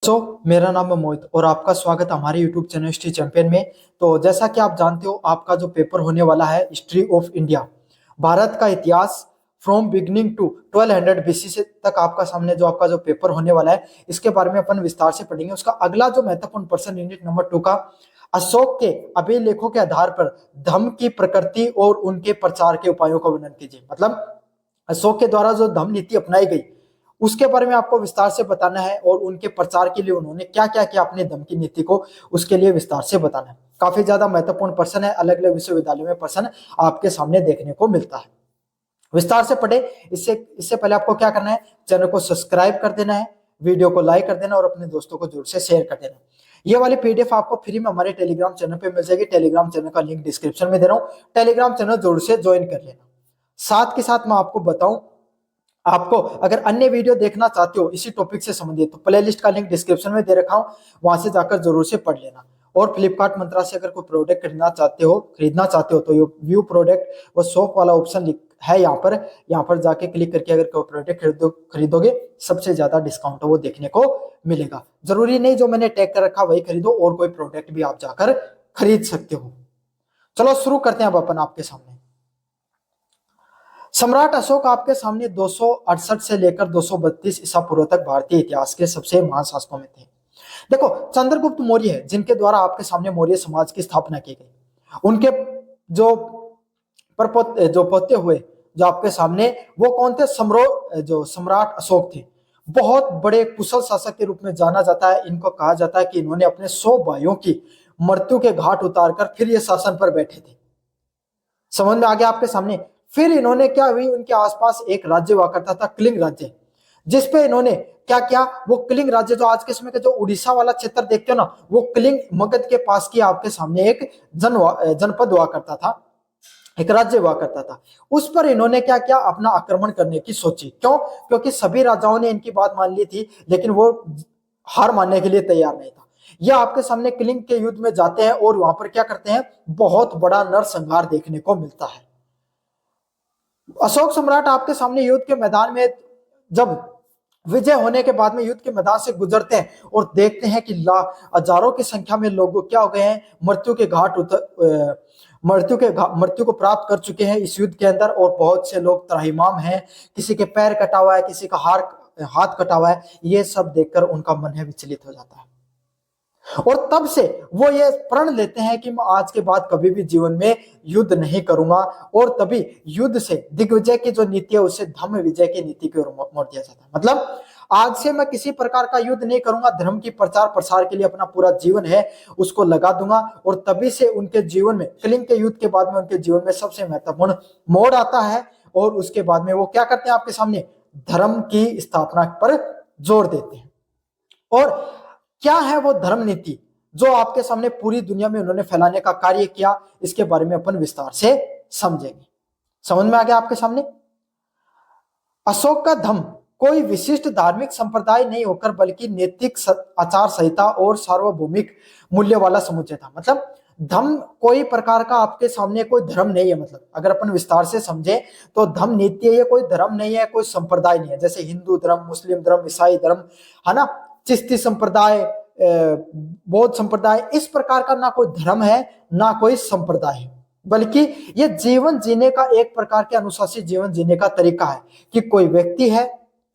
बच्चों, मेरा नाम है मोहित और आपका स्वागत है हमारे यूट्यूब चैनल हिस्ट्री चैंपियन में। तो जैसा कि आप जानते हो, आपका जो पेपर होने वाला है हिस्ट्री ऑफ इंडिया, भारत का इतिहास फ्रॉम बिगनिंग टू 1200 बीसी से तक आपका सामने जो आपका जो पेपर होने वाला है, इसके बारे में अपन विस्तार से पढ़ेंगे। उसका अगला जो महत्वपूर्ण प्रश्न यूनिट नंबर 2 का, अशोक के अभिलेखों के आधार पर धम्म की प्रकृति और उनके प्रचार के उपायों का वर्णन कीजिए। मतलब अशोक के द्वारा जो धम्म नीति अपनाई गई उसके बारे में आपको विस्तार से बताना है और उनके प्रचार के लिए उन्होंने क्या क्या किया अपने धम्म की नीति को, उसके लिए विस्तार से बताना है। काफी ज्यादा महत्वपूर्ण प्रश्न है, अलग अलग विश्वविद्यालयों में प्रश्न आपके सामने देखने को मिलता है। विस्तार से पढ़े इससे पहले आपको क्या करना है, चैनल को सब्सक्राइब कर देना है, वीडियो को लाइक कर देना और अपने दोस्तों को जरूर से शेयर कर देना। ये वाली पीडीएफ आपको फ्री में हमारे टेलीग्राम चैनल पे मिल जाएगी। टेलीग्राम चैनल का लिंक डिस्क्रिप्शन में दे रहा हूँ, टेलीग्राम चैनल जरूर से ज्वाइन कर लेना। साथ के साथ मैं आपको बताऊं, आपको अगर अन्य वीडियो देखना चाहते हो इसी टॉपिक से संबंधित, तो प्लेलिस्ट का लिंक डिस्क्रिप्शन में दे रखा हूं, वहां से जाकर जरूर से पढ़ लेना। और फ्लिपकार्ट मंत्रा से अगर कोई प्रोडक्ट खरीदना चाहते हो तो ये व्यू प्रोडक्ट वो शॉप वाला ऑप्शन है यहाँ पर जाके क्लिक करके अगर कोई प्रोडक्ट खरीदोगे सबसे ज्यादा डिस्काउंट वो देखने को मिलेगा। जरूरी नहीं जो मैंने टैग कर रखा वही खरीदो, और कोई प्रोडक्ट भी आप जाकर खरीद सकते हो। चलो शुरू करते हैं अब अपन आपके सामने। सम्राट अशोक आपके सामने 268 से लेकर 232 ईसा पूर्व तक भारतीय इतिहास के सबसे महान शासकों में थे। देखो, चंद्रगुप्त मौर्य है जिनके द्वारा आपके सामने मौर्य समाज की स्थापना की गई। उनके जो पोते हुए जो आपके सामने वो कौन थे, जो सम्राट अशोक थे। बहुत बड़े कुशल शासक के रूप में जाना जाता है। इनको कहा जाता है कि इन्होंने अपने 100 भाइयों की मृत्यु के घाट उतारकर फिर ये शासन पर बैठे थे। समझ में आ गया आपके सामने। फिर इन्होंने क्या हुई, उनके आसपास एक राज्य हुआ करता था, कलिंग राज्य, जिसपे इन्होंने क्या किया, वो कलिंग राज्य जो आज के समय का जो उड़ीसा वाला क्षेत्र देखते हो ना, वो कलिंग मगध के पास की आपके सामने एक जनपद हुआ करता था, एक राज्य हुआ करता था। उस पर इन्होंने क्या किया, अपना आक्रमण करने की सोची। क्यों? क्योंकि सभी राजाओं ने इनकी बात मान ली थी, लेकिन वो हार मानने के लिए तैयार नहीं था। यह आपके सामने कलिंग के युद्ध में जाते हैं और वहां पर क्या करते हैं, बहुत बड़ा नरसंहार देखने को मिलता है। अशोक सम्राट आपके सामने युद्ध के मैदान में जब विजय होने के बाद में युद्ध के मैदान से गुजरते हैं और देखते हैं कि हजारों की संख्या में लोग क्या हो गए हैं, मृत्यु को प्राप्त कर चुके हैं इस युद्ध के अंदर, और बहुत से लोग त्राहिमाम हैं, किसी के पैर कटा हुआ है, किसी का हाथ कटा हुआ है। ये सब देखकर उनका मन है विचलित हो जाता है और तब से वो ये प्रण लेते हैं कि मैं आज के बाद कभी भी जीवन में युद्ध नहीं करूंगा, और तभी युद्ध से दिग्विजय की जो नीति है उसे धम्म विजय की नीति की ओर मोड़ दिया जाता है। मतलब आज से मैं किसी प्रकार का युद्ध नहीं करूंगा, धर्म की प्रचार प्रसार के लिए अपना पूरा जीवन है उसको लगा दूंगा। और तभी से उनके जीवन में, कलिंग के युद्ध के बाद में उनके जीवन में सबसे महत्वपूर्ण मोड़ आता है, और उसके बाद में वो क्या करते हैं, आपके सामने धर्म की स्थापना पर जोर देते हैं। और क्या है वो धर्म नीति जो आपके सामने पूरी दुनिया में उन्होंने फैलाने का कार्य किया, इसके बारे में अपन विस्तार से समझेंगे। समझ में आ गया आपके सामने। अशोक का धम्म कोई विशिष्ट धार्मिक संप्रदाय नहीं होकर बल्कि नैतिक आचार संहिता और सार्वभौमिक मूल्य वाला समुच्चय था। मतलब धम्म कोई प्रकार का आपके सामने कोई धर्म नहीं है। मतलब अगर अपन विस्तार से समझे तो धम्म नीति है, ये कोई धर्म नहीं है, कोई संप्रदाय नहीं है। जैसे हिंदू धर्म, मुस्लिम धर्म, ईसाई धर्म है ना, चिश्ती संप्रदाय, बौद्ध संप्रदाय, इस प्रकार का ना कोई धर्म है ना कोई संप्रदाय है, बल्कि ये जीवन जीने का एक प्रकार के अनुशासित जीवन जीने का तरीका है कि कोई व्यक्ति है,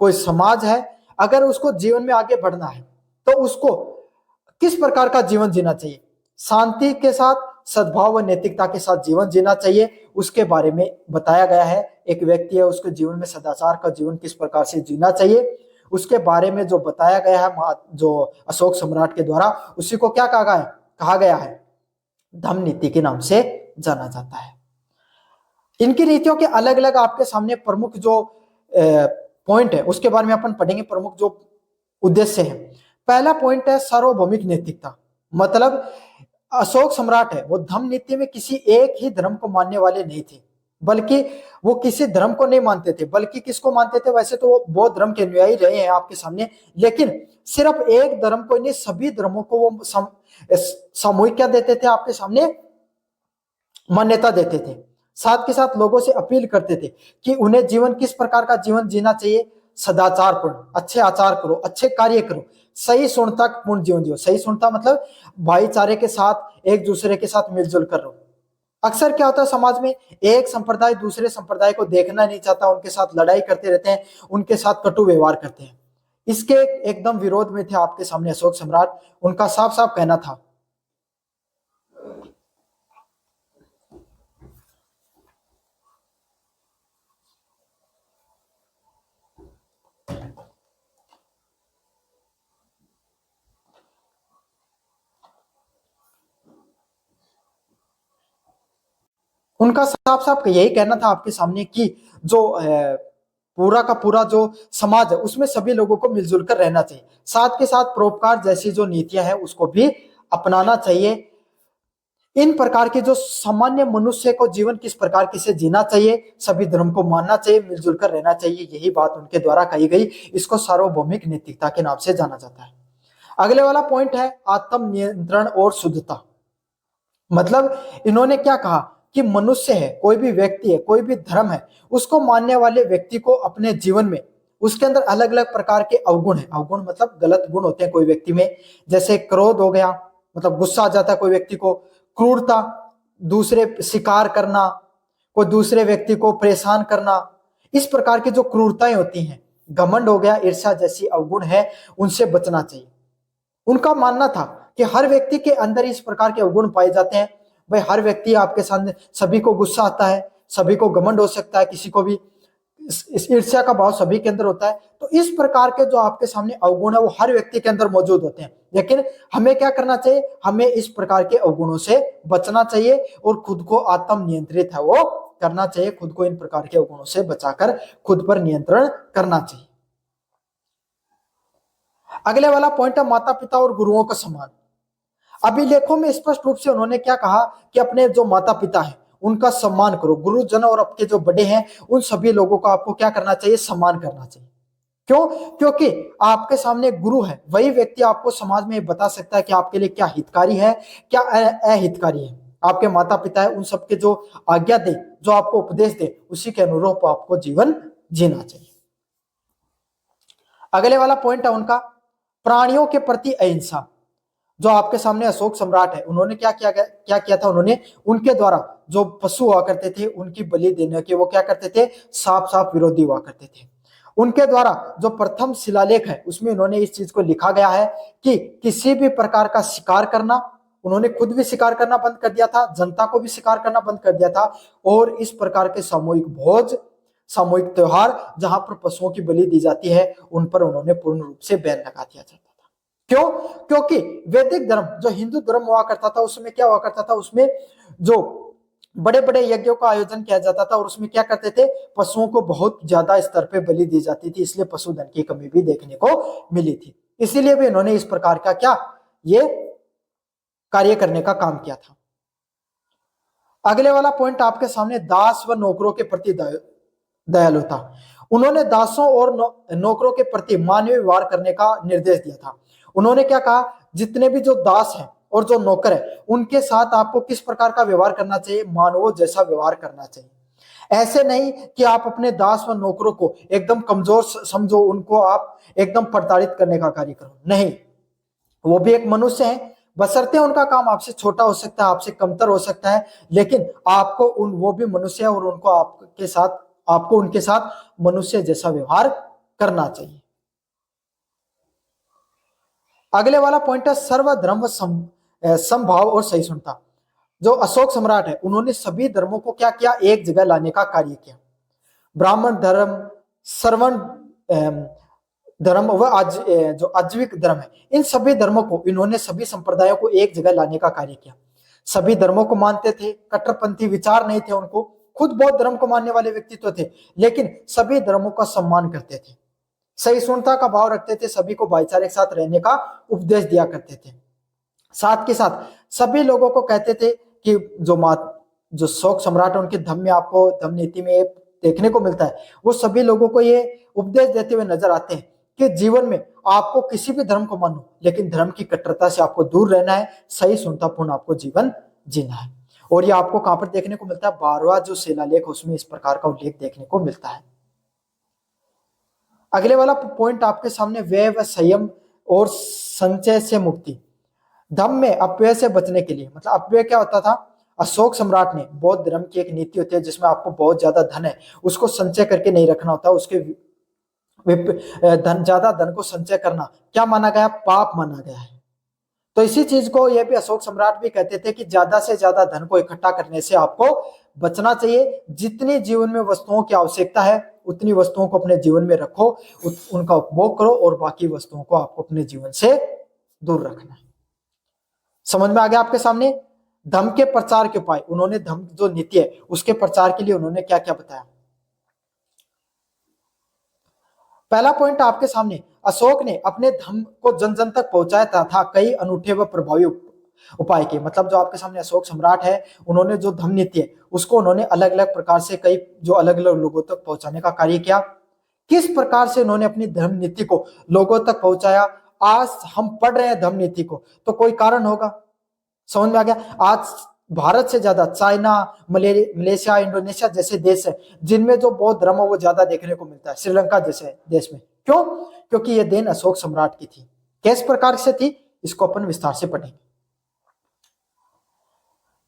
कोई समाज है, अगर उसको जीवन में आगे बढ़ना है तो उसको किस प्रकार का जीवन जीना चाहिए, शांति के साथ, सद्भाव व नैतिकता के साथ जीवन जीना चाहिए, उसके बारे में बताया गया है। एक व्यक्ति है, उसके जीवन में सदाचार का जीवन किस प्रकार से जीना चाहिए, उसके बारे में जो बताया गया है जो अशोक सम्राट के द्वारा, उसी को क्या कहा गया है, धम्म नीति के नाम से जाना जाता है। इनकी नीतियों के अलग अलग आपके सामने प्रमुख जो पॉइंट है उसके बारे में अपन पढ़ेंगे, प्रमुख जो उद्देश्य है। पहला पॉइंट है सार्वभौमिक नैतिकता। मतलब अशोक सम्राट है वो धम्म नीति में किसी एक ही धर्म को मानने वाले नहीं थे, बल्कि वो किसी धर्म को नहीं मानते थे, बल्कि किसको मानते थे, वैसे तो वो बौद्ध धर्म के अनुयायी रहे हैं आपके सामने, लेकिन सिर्फ एक धर्म को नहीं, सभी धर्मों को वो सामूहिक क्या देते थे, आपके सामने मान्यता देते थे। साथ के साथ लोगों से अपील करते थे कि उन्हें जीवन किस प्रकार का जीवन जीना चाहिए, सदाचारपूर्ण, अच्छे आचार करो, अच्छे कार्य करो, सही सुणता पूर्ण जीवन जियो। सही सुणता मतलब भाईचारे के साथ, एक दूसरे के साथ मिलजुल कर रहो। अक्सर क्या होता है समाज में, एक संप्रदाय दूसरे संप्रदाय को देखना नहीं चाहता, उनके साथ लड़ाई करते रहते हैं, उनके साथ कटु व्यवहार करते हैं। इसके एकदम विरोध में थे आपके सामने अशोक सम्राट। उनका साफ साफ कहना था, उनका साफ साफ यही कहना था आपके सामने कि जो पूरा का पूरा जो समाज है उसमें सभी लोगों को मिलजुल कर रहना चाहिए, साथ के साथ परोपकार जैसी जो नीतियां हैं उसको भी अपनाना चाहिए। इन प्रकार के जो सामान्य मनुष्य को जीवन किस प्रकार किसे जीना चाहिए, सभी धर्म को मानना चाहिए, मिलजुल कर रहना चाहिए, यही बात उनके द्वारा कही गई। इसको सार्वभौमिक नैतिकता के नाम से जाना जाता है। अगले वाला पॉइंट है आत्म नियंत्रण और शुद्धता। मतलब इन्होंने क्या कहा कि मनुष्य है, कोई भी व्यक्ति है, कोई भी धर्म है, उसको मानने वाले व्यक्ति को अपने जीवन में उसके अंदर अलग अलग प्रकार के अवगुण है। अवगुण मतलब गलत गुण होते हैं कोई व्यक्ति में, जैसे क्रोध हो गया, मतलब गुस्सा आ जाता है कोई व्यक्ति को, क्रूरता, दूसरे शिकार करना, कोई दूसरे व्यक्ति को परेशान करना, इस प्रकार की जो क्रूरताएं होती हैं, घमंड हो गया, ईर्ष्या जैसी अवगुण है, उनसे बचना चाहिए। उनका मानना था कि हर व्यक्ति के अंदर इस प्रकार के अवगुण पाए जाते हैं। भाई हर व्यक्ति आपके सामने, सभी को गुस्सा आता है, सभी को घमंड हो सकता है, किसी को भी इस ईर्ष्या का भाव सभी के अंदर होता है। तो इस प्रकार के जो आपके सामने अवगुण है वो हर व्यक्ति के अंदर मौजूद होते हैं, लेकिन हमें क्या करना चाहिए, हमें इस प्रकार के अवगुणों से बचना चाहिए और खुद को आत्म नियंत्रित है वो करना चाहिए। खुद को इन प्रकार के अवगुणों से बचाकर खुद पर नियंत्रण करना चाहिए। अगले वाला पॉइंट है माता पिता और गुरुओं का सम्मान। अभिलेखों में स्पष्ट रूप से उन्होंने क्या कहा कि अपने जो माता पिता हैं उनका सम्मान करो, गुरुजन और आपके जो बड़े हैं उन सभी लोगों का आपको क्या करना चाहिए, सम्मान करना चाहिए। क्यों? क्योंकि आपके सामने गुरु है, वही व्यक्ति आपको समाज में बता सकता है कि आपके लिए क्या हितकारी है, क्या अहितकारी है। आपके माता पिता है, उन सबके जो आज्ञा दे, जो आपको उपदेश दे, उसी के अनुरूप आपको जीवन जीना चाहिए। अगले वाला पॉइंट है उनका प्राणियों के प्रति अहिंसा। जो आपके सामने अशोक सम्राट है, उन्होंने क्या किया था, उन्होंने उनके द्वारा जो पशु हुआ करते थे उनकी बलि देने के वो क्या करते थे, साफ साफ विरोधी हुआ करते थे। उनके द्वारा जो प्रथम शिलालेख है उसमें उन्होंने इस चीज को लिखा गया है कि किसी भी प्रकार का शिकार करना, उन्होंने खुद भी शिकार करना बंद कर दिया था, जनता को भी शिकार करना बंद कर दिया था, और इस प्रकार के सामूहिक भोज, सामूहिक त्योहार जहां पर पशुओं की बलि दी जाती है उन पर उन्होंने पूर्ण रूप से बैन लगा दिया था। क्यों? क्योंकि वैदिक धर्म जो हिंदू धर्म हुआ करता था उसमें क्या हुआ करता था, उसमें जो बड़े बड़े यज्ञों का आयोजन किया जाता था और उसमें क्या करते थे, पशुओं को बहुत ज्यादा स्तर पे बलि दी जाती थी, इसलिए पशुधन की कमी भी देखने को मिली थी। इसीलिए भी इन्होंने इस प्रकार का क्या ये कार्य करने का काम किया था। अगले वाला पॉइंट आपके सामने दास व नौकरों के प्रति दयालुता। उन्होंने दासों और नौकरों के प्रति मानवीय व्यवहार करने का निर्देश दिया था। उन्होंने क्या कहा, जितने भी जो दास हैं और जो नौकर है उनके साथ आपको किस प्रकार का व्यवहार करना चाहिए, मानवों जैसा व्यवहार करना चाहिए। ऐसे नहीं कि आप अपने दास व नौकरों को एकदम कमजोर समझो, उनको आप एकदम प्रताड़ित करने का कार्य करो, नहीं, वो भी एक मनुष्य है, बशर्ते उनका काम आपसे छोटा हो सकता है, आपसे कमतर हो सकता है, लेकिन आपको वो भी मनुष्य है और उनको आपको उनके साथ मनुष्य जैसा व्यवहार करना चाहिए। अगले वाला पॉइंट है सर्वधर्म समभाव और सहिष्णुता। जो अशोक सम्राट है उन्होंने सभी धर्मों को क्या किया, एक जगह लाने का कार्य किया। ब्राह्मण धर्म, श्रवण धर्म व जो आजीविक धर्म है, इन सभी धर्मों को इन्होंने, सभी संप्रदायों को एक जगह लाने का कार्य किया। सभी धर्मों को मानते थे, कट्टरपंथी विचार नहीं थे उनको, खुद बौद्ध धर्म को मानने वाले व्यक्तित्व थे, लेकिन सभी धर्मों का सम्मान करते थे, सहिष्णुता का भाव रखते थे, सभी को भाईचारे के साथ रहने का उपदेश दिया करते थे। साथ के साथ सभी लोगों को कहते थे कि जो शोक सम्राट है उनके धम्म में, आपको धम्म नीति में देखने को मिलता है, वो सभी लोगों को ये उपदेश देते हुए नजर आते हैं कि जीवन में आपको किसी भी धर्म को मानो, लेकिन धर्म की कट्टरता से आपको दूर रहना है, सही सुनतापूर्ण आपको जीवन जीना है। और ये आपको कहां पर देखने को मिलता है, 12वां जो शिलालेख उसमें इस प्रकार का उल्लेख देखने को मिलता है। अगले वाला पॉइंट आपके सामने व्यय व संयम और संचय से मुक्ति। धम्म में अपव्यय से बचने के लिए, मतलब अपव्यय क्या होता था, अशोक सम्राट ने, बौद्ध धर्म की एक नीति होती है जिसमें आपको बहुत ज्यादा धन है उसको संचय करके नहीं रखना होता, उसके ज्यादा धन को संचय करना क्या माना गया, पाप माना गया है। तो इसी चीज को ये भी अशोक सम्राट भी कहते थे कि ज्यादा से ज्यादा धन को इकट्ठा करने से आपको बचना चाहिए। जितनी जीवन में वस्तुओं की आवश्यकता है उतनी वस्तुओं को अपने जीवन में रखो, उनका उपभोग करो, और बाकी वस्तुओं को आपको अपने जीवन से दूर रखना है। समझ में आ गया आपके सामने। धर्म के प्रचार के उपाय, उन्होंने धर्म जो नीति है उसके प्रचार के लिए उन्होंने क्या क्या बताया। पहला पॉइंट आपके सामने, अशोक ने अपने धर्म को जन जन तक पहुंचाया था कई अनूठे व प्रभावी उपाय किए। मतलब जो आपके सामने अशोक सम्राट है उन्होंने जो धर्म नीति है उसको उन्होंने अलग अलग प्रकार से कई जो अलग अलग लोगों तक पहुंचाने का कार्य किया। किस प्रकार से उन्होंने अपनी धर्म नीति को लोगों तक पहुंचाया, आज हम पढ़ रहे हैं धर्म नीति को तो कोई कारण होगा। समझ में आ गया। आज भारत से ज्यादा चाइना, मलेशिया, इंडोनेशिया जैसे देश है जिनमें जो बौद्ध धर्म है वो ज्यादा देखने को मिलता है, श्रीलंका जैसे देश में। क्यों? क्योंकि ये देन अशोक सम्राट की थी। किस प्रकार से थी इसको अपन विस्तार से पढ़ेंगे।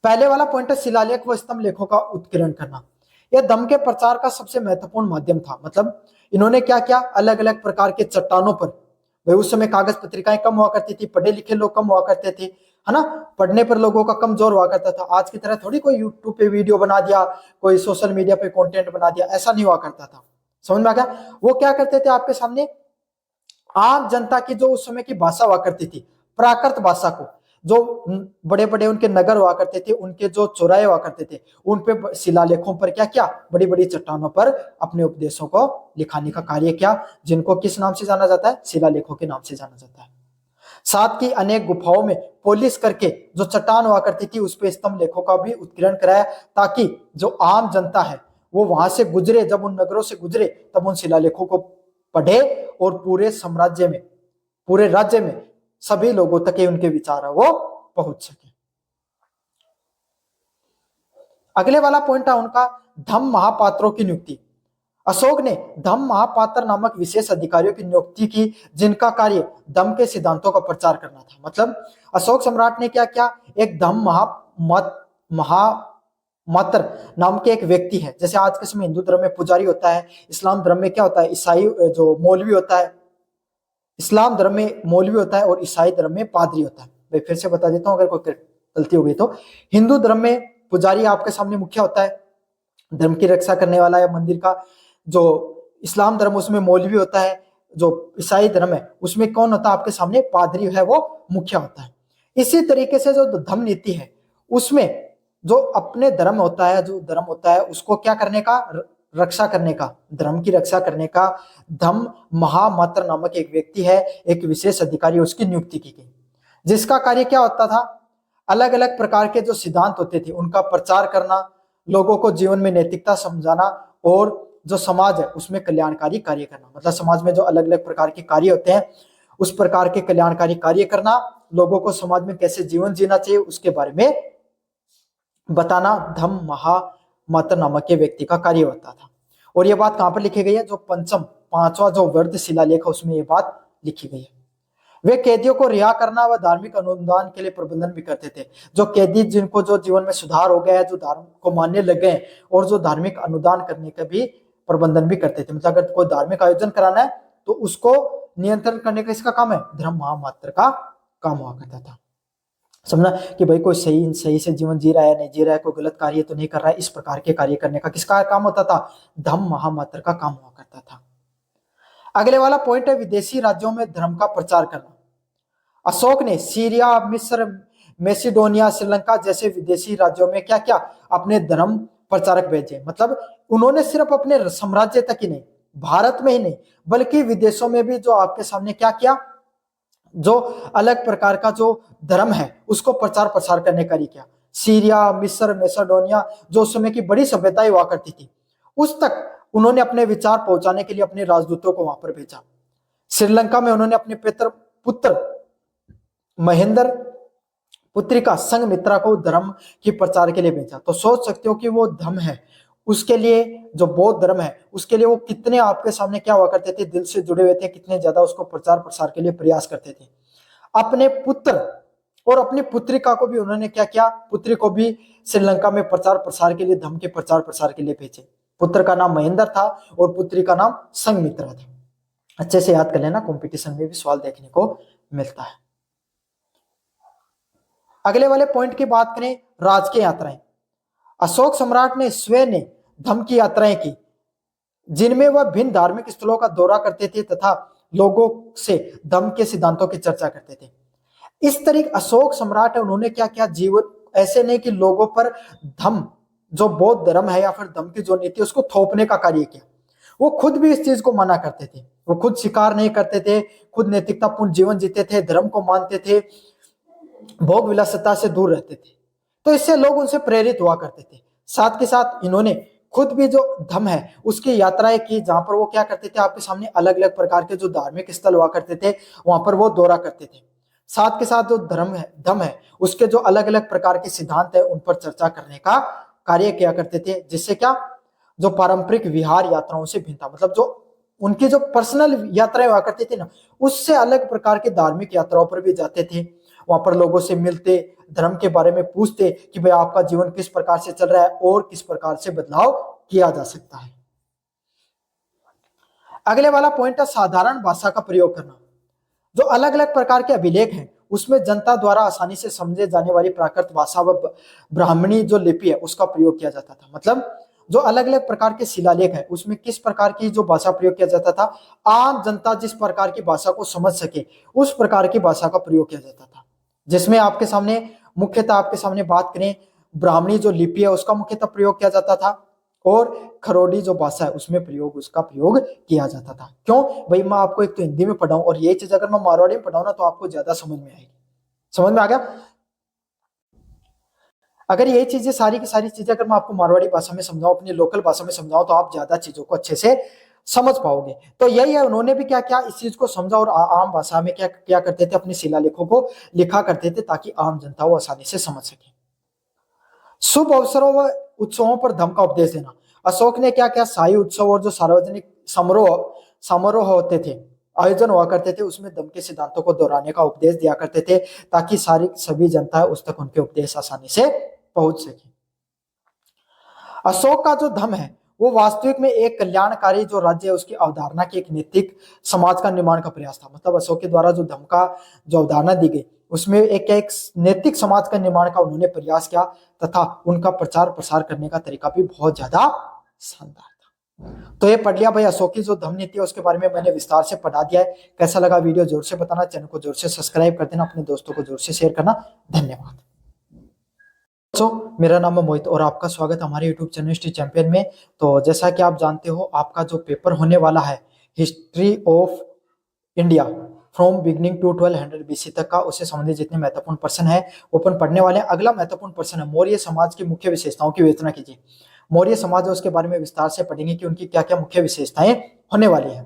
पहले वाला पॉइंट है शिलालेख व स्तंभ लेखों का उत्कीर्ण करना। यह धम्म के प्रचार का सबसे महत्वपूर्ण माध्यम था। मतलब इन्होंने क्या किया, अलग अलग प्रकार के चट्टानों पर, भाई उस समय कागज पत्रिकाएं कम हुआ करती थी, पढ़े लिखे लोग कम हुआ करते थे, है ना, पढ़ने पर लोगों का कम जोर हुआ करता था। आज की तरह थोड़ी कोई यूट्यूब पे वीडियो बना दिया, कोई सोशल मीडिया पे कंटेंट बना दिया, ऐसा नहीं हुआ करता था। समझ में आ गया। वो क्या करते थे, आपके सामने आम जनता की जो उस समय की भाषा हुआ करती थी, प्राकृत भाषा को, जो बड़े बड़े उनके नगर हुआ करते थे, उनके जो चौराहे हुआ करते थे, उन पे शिलालेखों पर क्या क्या, बड़ी बड़ी चट्टानों पर अपने उपदेशों को लिखाने का कार्य किया, जिनको किस नाम से जाना जाता है, शिलालेखों के नाम से जाना जाता है। साथ ही अनेक गुफाओं में पोलिश करके जो चट्टान हुआ करती थी उस पे स्तंभ लेखों का भी उत्कीर्ण कराया, ताकि जो आम जनता है वो वहां से गुजरे, जब उन नगरों से गुजरे तब उन शिलालेखों को पढ़े और पूरे साम्राज्य में, पूरे राज्य में सभी लोगों तक उनके विचार है वो पहुंच सके। अगले वाला पॉइंट है उनका धम्म महापात्रों की नियुक्ति। अशोक ने धम्म महापात्र नामक विशेष अधिकारियों की नियुक्ति की, जिनका कार्य धम्म के सिद्धांतों का प्रचार करना था। मतलब अशोक सम्राट ने क्या किया, एक धम्म महामात्र नाम के एक व्यक्ति है, जैसे आज के समय हिंदू धर्म में पुजारी होता है, इस्लाम धर्म में क्या होता है, ईसाई जो मौलवी होता है, इस्लाम धर्म में मौलवी होता है और ईसाई धर्म में पादरी होता है। भाई फिर से बता देता हूं अगर कोई गलती हो गई तो। हिंदू धर्म में पुजारी आपके सामने मुख्य होता है, धर्म की रक्षा करने वाला है मंदिर का। जो इस्लाम धर्म उसमें मौलवी होता है, जो ईसाई धर्म है उसमें कौन होता है, आपके सामने पादरी है वो मुख्य होता है। इसी तरीके से जो धम्म नीति है उसमें जो अपने धर्म होता है, जो धर्म होता है उसको क्या करने का, रक्षा करने का, धर्म की रक्षा करने का धम्म महामात्र नामक एक व्यक्ति है, एक विशेष अधिकारी, उसकी नियुक्ति की गई, जिसका कार्य क्या होता था, अलग अलग प्रकार के जो सिद्धांत होते थे उनका प्रचार करना, लोगों को जीवन में नैतिकता समझाना, और जो समाज है उसमें कल्याणकारी कार्य करना। मतलब समाज में जो अलग अलग प्रकार के कार्य होते हैं उस प्रकार के कल्याणकारी कार्य करना, लोगों को समाज में कैसे जीवन जीना चाहिए उसके बारे में बताना धम्म महामात्र नामक के व्यक्ति का कार्य होता था। और ये बात कहां पर लिखी गई है, जो पंचम पांचवा जो वर्ध शिलालेख है उसमें ये बात लिखी गई है। वे कैदियों को रिहा करना व धार्मिक अनुदान के लिए प्रबंधन भी करते थे। जो कैदी जिनको जो जीवन में सुधार हो गया है, जो धर्म को मानने लग गए, और जो धार्मिक अनुदान करने का भी प्रबंधन भी करते थे। मतलब अगर कोई धार्मिक आयोजन कराना है तो उसको नियंत्रण करने का इसका काम है, धर्म महामात्र का काम हुआ करता था। समझना कि भाई कोई सही से जीवन जी रहा है, नहीं जी रहा है, कोई गलत कार्य तो नहीं कर रहा है, इस प्रकार के कार्य करने का किसका काम होता था, धम्म महामात्र का काम हुआ करता था। अगले वाला पॉइंट है विदेशी राज्यों में धर्म का प्रचार करना। अशोक ने सीरिया, मिस्र, मैसिडोनिया, श्रीलंका जैसे विदेशी राज्यों में क्या क्या अपने धर्म प्रचारक भेजे। मतलब उन्होंने सिर्फ अपने साम्राज्य तक ही नहीं, भारत में ही नहीं, बल्कि विदेशों में भी जो आपके सामने क्या किया, जो अलग प्रकार का जो धर्म है उसको प्रचार प्रसार करने का कार्य किया। सीरिया, मिस्र, मैसिडोनिया जो उस समय की बड़ी सभ्यताएं हुआ करती थी उस तक उन्होंने अपने विचार पहुंचाने के लिए अपने राजदूतों को वहां पर भेजा। श्रीलंका में उन्होंने अपने पुत्र महेंद्र पुत्रिका संघमित्रा को धर्म की प्रचार के लिए भेजा। तो सोच सकते हो कि वो धर्म है उसके लिए जो बौद्ध धर्म है उसके लिए वो कितने आपके सामने क्या हुआ करते थे, दिल से जुड़े हुए थे, कितने ज्यादा उसको प्रचार प्रसार के लिए प्रयास करते थे। अपने पुत्र और अपनी पुत्रिका को भी उन्होंने क्या किया, पुत्री को भी श्रीलंका में प्रचार प्रसार के लिए, धर्म के प्रचार प्रसार के लिए भेजे। पुत्र का नाम महेंद्र था और पुत्री का नाम संघमित्रा था। अच्छे से याद कर लेना, कंपटीशन में भी सवाल देखने को मिलता है। अगले वाले पॉइंट की बात करें, राजकीय यात्राएं। अशोक सम्राट ने स्वयं ने धम्म की यात्राएं की, जिनमें वह भिन्न धार्मिक स्थलों का दौरा करते थे तथा लोगों से धम्म के सिद्धांतों की चर्चा करते थे। इस तरीके अशोक सम्राट है, उन्होंने क्या किया, जीवन ऐसे नहीं कि लोगों पर धम्म, जो बौद्ध धर्म है या फिर धम्म की जो नीति उसको थोपने का कार्य किया। वो खुद भी इस चीज को मना करते थे, वो खुद शिकार नहीं करते थे, खुद नैतिकतापूर्ण जीवन जीते थे, धर्म को मानते थे, भोग विलासिता से दूर रहते थे। तो इससे लोग उनसे प्रेरित हुआ करते थे। साथ के साथ इन्होंने खुद भी जो धम्म है उसकी यात्राएं की, जहां पर वो क्या करते थे, आपके सामने अलग अलग प्रकार के जो धार्मिक स्थल हुआ करते थे वहां पर वो दौरा करते थे। साथ के साथ जो धम्म है उसके जो अलग अलग प्रकार के सिद्धांत है उन पर चर्चा करने का कार्य किया करते थे, जिससे क्या, जो पारंपरिक विहार यात्राओं से भिन्न था, मतलब जो उनकी जो पर्सनल यात्राएं हुआ करती थी ना, उससे अलग प्रकार के धार्मिक यात्राओं पर भी जाते थे। वहां पर लोगों से मिलते, धर्म के बारे में पूछते कि भाई आपका जीवन किस प्रकार से चल रहा है और किस प्रकार से बदलाव किया जा सकता है। अगले वाला पॉइंट है साधारण भाषा का प्रयोग करना। जो अलग अलग प्रकार के अभिलेख हैं उसमें जनता द्वारा आसानी से समझे जाने वाली प्राकृत भाषा व ब्राह्मणी जो लिपि है उसका प्रयोग किया जाता था। मतलब जो अलग अलग प्रकार के शिलालेख है उसमें किस प्रकार की जो भाषा प्रयोग किया जाता था, आम जनता जिस प्रकार की भाषा को समझ सके उस प्रकार की भाषा का प्रयोग किया जाता था। जिसमें आपके सामने मुख्यतः आपके सामने बात करें, ब्राह्मणी जो लिपि है उसका मुख्यतः प्रयोग किया जाता था और खरोड़ी जो भाषा है उसमें उसका प्रयोग किया जाता था। क्यों भाई, मैं आपको एक तो हिंदी में पढ़ाऊं और ये चीज अगर मैं मारवाड़ी में पढ़ाऊं ना तो आपको ज्यादा समझ में आएगी। समझ में आ गया? अगर ये चीजें सारी की सारी चीजें अगर मैं आपको मारवाड़ी भाषा में समझाऊं, अपनी लोकल भाषा में समझाऊं, तो आप ज्यादा चीजों को अच्छे से समझ पाओगे। तो यही है, उन्होंने भी क्या किया, इस चीज को समझा और आम भाषा में क्या क्या करते थे, अपने शिलालेखों को लिखा करते थे ताकि आम जनता वो आसानी से समझ सके। शुभ अवसरों व उत्सवों पर धम्म का उपदेश देना। अशोक ने क्या किया, शाही उत्सव और जो सार्वजनिक समारोह होते थे, आयोजन हुआ करते थे, उसमें धम्म के सिद्धांतों को दोहराने का उपदेश दिया करते थे ताकि सभी जनता है उस तक उनके उपदेश आसानी से पहुंच सके। अशोक का जो धम्म है वो वास्तविक में एक कल्याणकारी जो राज्य है उसकी अवधारणा की एक नैतिक समाज का निर्माण का प्रयास था। मतलब अशोक के द्वारा जो धम्म का जो अवधारणा दी गई उसमें एक नैतिक समाज का निर्माण का उन्होंने प्रयास किया तथा उनका प्रचार प्रसार करने का तरीका भी बहुत ज्यादा शानदार था। तो ये पढ़ लिया भाई, अशोक की जो धम्म नीति है उसके बारे में मैंने विस्तार से पढ़ा दिया है। कैसा लगा वीडियो जोर से बताना, चैनल को जोर से सब्सक्राइब कर देना, अपने दोस्तों को जोर से शेयर करना। धन्यवाद। मेरा नाम है मोहित और आपका स्वागत है हमारे YouTube चैनल हिस्ट्री चैंपियन में। तो जैसा कि आप जानते हो, आपका जो पेपर होने वाला है history of India from beginning to 1200 BC तक का, उससे संबंधित जितने महत्वपूर्ण प्रश्न है वो अपन पढ़ने वाले हैं। अगला महत्वपूर्ण प्रश्न है मौर्य समाज की मुख्य विशेषताओं की विवेचना कीजिए। मौर्य समाज है उसके बारे में विस्तार से पढ़ेंगे कि उनकी क्या क्या मुख्य विशेषताएं होने वाली है।